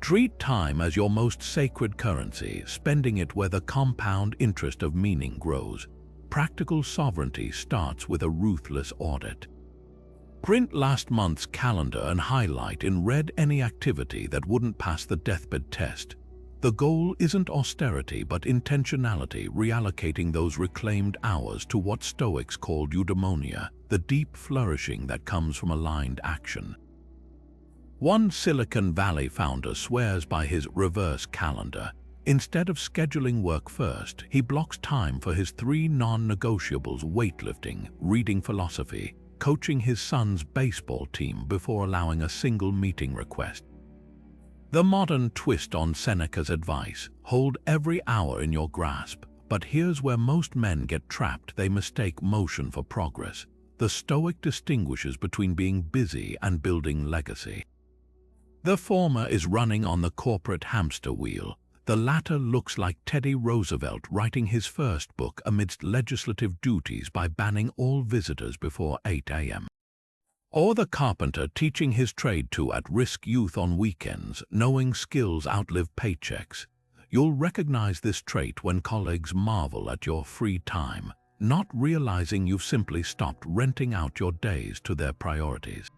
Treat time as your most sacred currency, spending it where the compound interest of meaning grows. Practical sovereignty starts with a ruthless audit. Print last month's calendar and highlight in red any activity that wouldn't pass the deathbed test. The goal isn't austerity but intentionality, reallocating those reclaimed hours to what Stoics called eudaimonia, the deep flourishing that comes from aligned action. One Silicon Valley founder swears by his reverse calendar. Instead of scheduling work first, he blocks time for his 3 non-negotiables: weightlifting, reading philosophy, coaching his son's baseball team before allowing a single meeting request. The modern twist on Seneca's advice: hold every hour in your grasp. But here's where most men get trapped. They mistake motion for progress. The Stoic distinguishes between being busy and building legacy. The former is running on the corporate hamster wheel. The latter looks like Teddy Roosevelt writing his first book amidst legislative duties by banning all visitors before 8 a.m. Or the carpenter teaching his trade to at-risk youth on weekends, knowing skills outlive paychecks. You'll recognize this trait when colleagues marvel at your free time, not realizing you've simply stopped renting out your days to their priorities.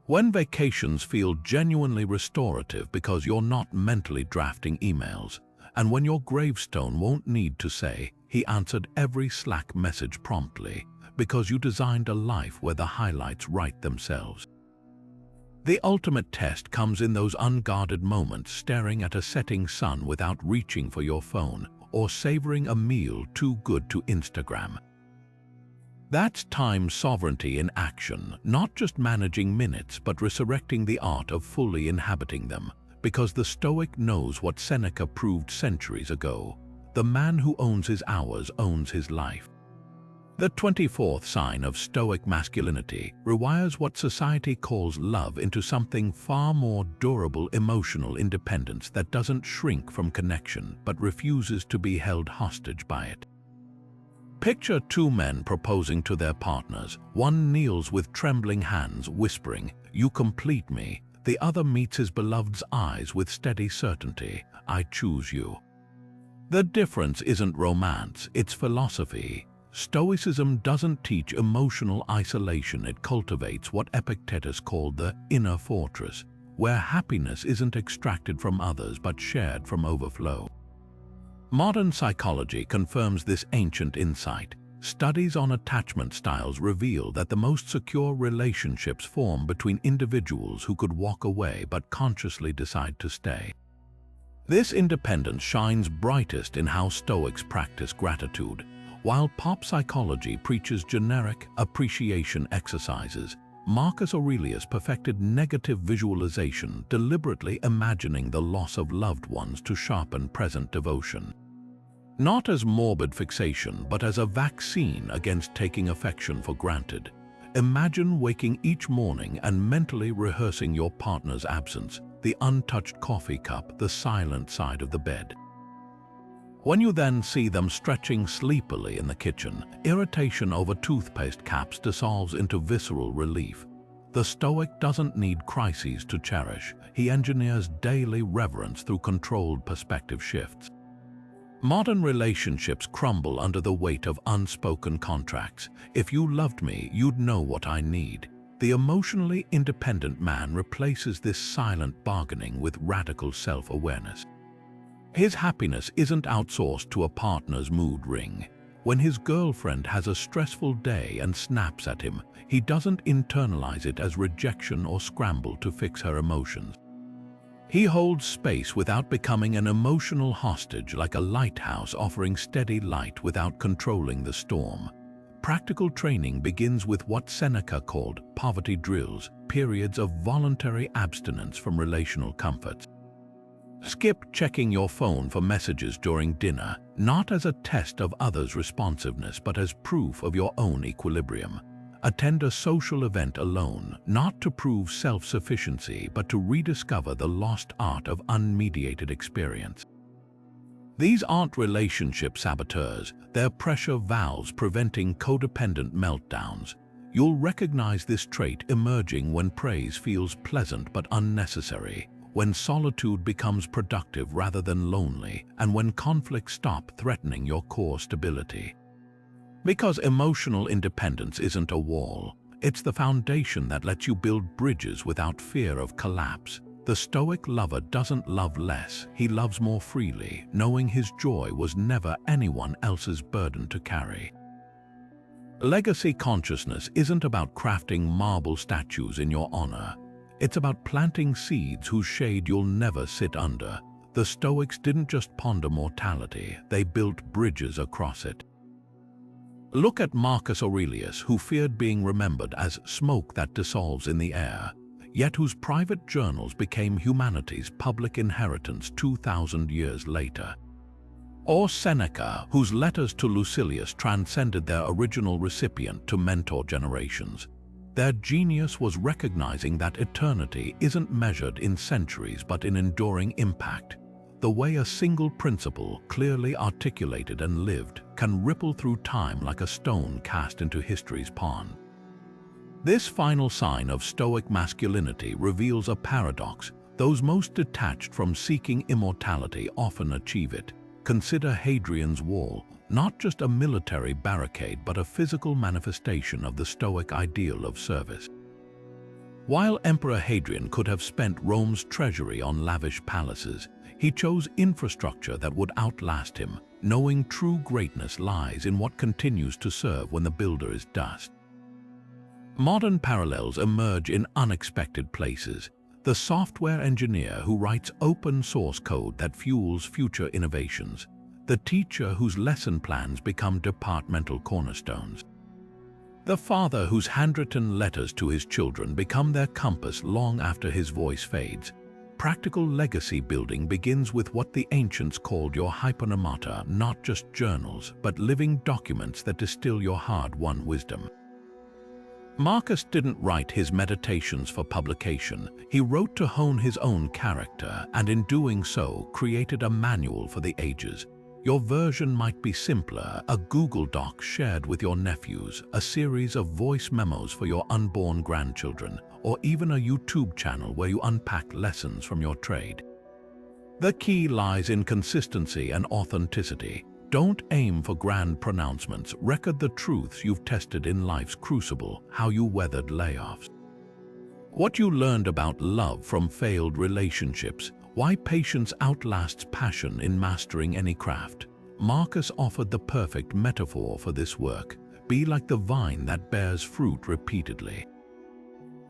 When vacations feel genuinely restorative because you're not mentally drafting emails, and when your gravestone won't need to say, "He answered every Slack message promptly," because you designed a life where the highlights write themselves. The ultimate test comes in those unguarded moments, staring at a setting sun without reaching for your phone, or savoring a meal too good to Instagram. That's time sovereignty in action, not just managing minutes but resurrecting the art of fully inhabiting them, because the Stoic knows what Seneca proved centuries ago: the man who owns his hours owns his life. The 24th sign of Stoic masculinity rewires what society calls love into something far more durable: emotional independence that doesn't shrink from connection but refuses to be held hostage by it. Picture 2 men proposing to their partners. One kneels with trembling hands, whispering, "You complete me." The other meets his beloved's eyes with steady certainty, "I choose you." The difference isn't romance, it's philosophy. Stoicism doesn't teach emotional isolation, it cultivates what Epictetus called the inner fortress, where happiness isn't extracted from others but shared from overflow. Modern psychology confirms this ancient insight. Studies on attachment styles reveal that the most secure relationships form between individuals who could walk away but consciously decide to stay. This independence shines brightest in how Stoics practice gratitude. While pop psychology preaches generic appreciation exercises, Marcus Aurelius perfected negative visualization, deliberately imagining the loss of loved ones to sharpen present devotion. Not as morbid fixation, but as a vaccine against taking affection for granted. Imagine waking each morning and mentally rehearsing your partner's absence, the untouched coffee cup, the silent side of the bed. When you then see them stretching sleepily in the kitchen, irritation over toothpaste caps dissolves into visceral relief. The Stoic doesn't need crises to cherish. He engineers daily reverence through controlled perspective shifts. Modern relationships crumble under the weight of unspoken contracts. "If you loved me, you'd know what I need." The emotionally independent man replaces this silent bargaining with radical self-awareness. His happiness isn't outsourced to a partner's mood ring. When his girlfriend has a stressful day and snaps at him, he doesn't internalize it as rejection or scramble to fix her emotions. He holds space without becoming an emotional hostage, like a lighthouse offering steady light without controlling the storm. Practical training begins with what Seneca called poverty drills, periods of voluntary abstinence from relational comforts. Skip checking your phone for messages during dinner, not as a test of others' responsiveness but as proof of your own equilibrium. Attend a social event alone, not to prove self-sufficiency but to rediscover the lost art of unmediated experience. These aren't relationship saboteurs, they're pressure valves preventing codependent meltdowns. You'll recognize this trait emerging when praise feels pleasant but unnecessary, when solitude becomes productive rather than lonely, and when conflicts stop threatening your core stability. Because emotional independence isn't a wall, it's the foundation that lets you build bridges without fear of collapse. The Stoic lover doesn't love less, he loves more freely, knowing his joy was never anyone else's burden to carry. Legacy consciousness isn't about crafting marble statues in your honor. It's about planting seeds whose shade you'll never sit under. The Stoics didn't just ponder mortality, they built bridges across it. Look at Marcus Aurelius, who feared being remembered as smoke that dissolves in the air, yet whose private journals became humanity's public inheritance 2,000 years later. Or Seneca, whose letters to Lucilius transcended their original recipient to mentor generations. Their genius was recognizing that eternity isn't measured in centuries but in enduring impact. The way a single principle, clearly articulated and lived, can ripple through time like a stone cast into history's pond. This final sign of Stoic masculinity reveals a paradox. Those most detached from seeking immortality often achieve it. Consider Hadrian's Wall, not just a military barricade but a physical manifestation of the Stoic ideal of service. While Emperor Hadrian could have spent Rome's treasury on lavish palaces, he chose infrastructure that would outlast him, knowing true greatness lies in what continues to serve when the builder is dust. Modern parallels emerge in unexpected places. The software engineer who writes open source code that fuels future innovations. The teacher whose lesson plans become departmental cornerstones. The father whose handwritten letters to his children become their compass long after his voice fades. Practical legacy building begins with what the ancients called your hyponomata, not just journals, but living documents that distill your hard-won wisdom. Marcus didn't write his meditations for publication. He wrote to hone his own character, and in doing so, created a manual for the ages. Your version might be simpler, a Google Doc shared with your nephews, a series of voice memos for your unborn grandchildren, or even a YouTube channel where you unpack lessons from your trade. The key lies in consistency and authenticity. Don't aim for grand pronouncements. Record the truths you've tested in life's crucible, how you weathered layoffs. What you learned about love from failed relationships, why patience outlasts passion in mastering any craft. Marcus offered the perfect metaphor for this work. Be like the vine that bears fruit repeatedly.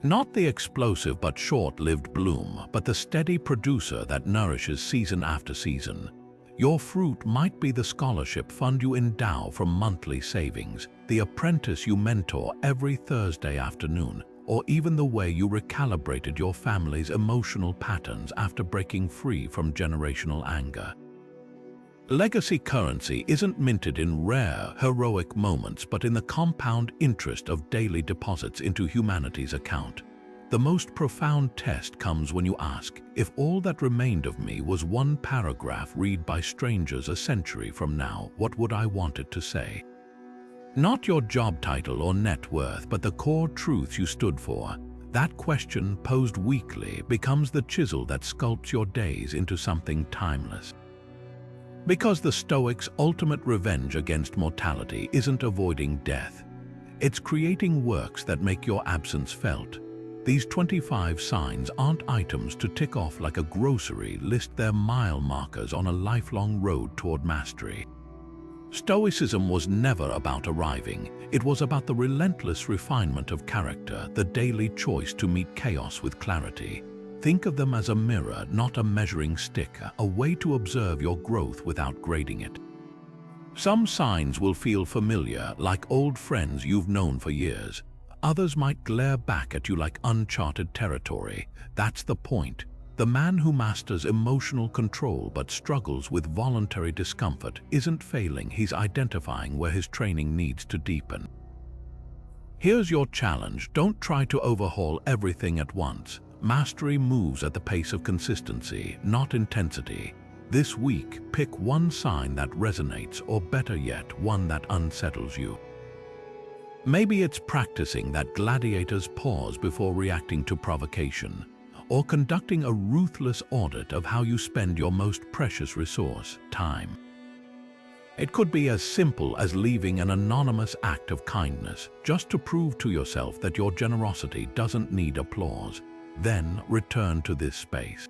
Not the explosive but short-lived bloom, but the steady producer that nourishes season after season. Your fruit might be the scholarship fund you endow from monthly savings, the apprentice you mentor every Thursday afternoon, or even the way you recalibrated your family's emotional patterns after breaking free from generational anger. Legacy currency isn't minted in rare, heroic moments, but in the compound interest of daily deposits into humanity's account. The most profound test comes when you ask, if all that remained of me was one paragraph read by strangers a century from now, what would I want it to say? Not your job title or net worth, but the core truths you stood for. That question, posed weekly, becomes the chisel that sculpts your days into something timeless. Because the Stoics' ultimate revenge against mortality isn't avoiding death. It's creating works that make your absence felt. These 25 signs aren't items to tick off like a grocery list, they're mile markers on a lifelong road toward mastery. Stoicism was never about arriving, it was about the relentless refinement of character, the daily choice to meet chaos with clarity. Think of them as a mirror, not a measuring stick, a way to observe your growth without grading it. Some signs will feel familiar, like old friends you've known for years. Others might glare back at you like uncharted territory. That's the point. The man who masters emotional control but struggles with voluntary discomfort isn't failing, he's identifying where his training needs to deepen. Here's your challenge: don't try to overhaul everything at once. Mastery moves at the pace of consistency, not intensity. This week, pick one sign that resonates, or better yet, one that unsettles you. Maybe it's practicing that gladiator's pause before reacting to provocation, or conducting a ruthless audit of how you spend your most precious resource, time. It could be as simple as leaving an anonymous act of kindness, just to prove to yourself that your generosity doesn't need applause. Then return to this space.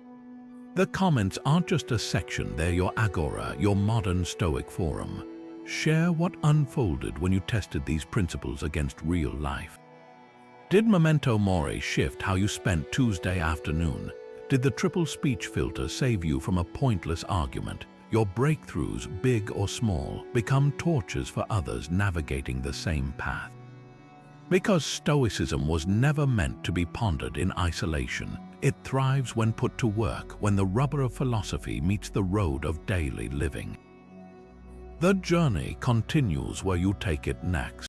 The comments aren't just a section, they're your agora, your modern Stoic forum. Share what unfolded when you tested these principles against real life. Did memento mori shift how you spent Tuesday afternoon? Did the triple speech filter save you from a pointless argument? Your breakthroughs, big or small, become torches for others navigating the same path. Because Stoicism was never meant to be pondered in isolation, it thrives when put to work, when the rubber of philosophy meets the road of daily living. The journey continues where you take it next.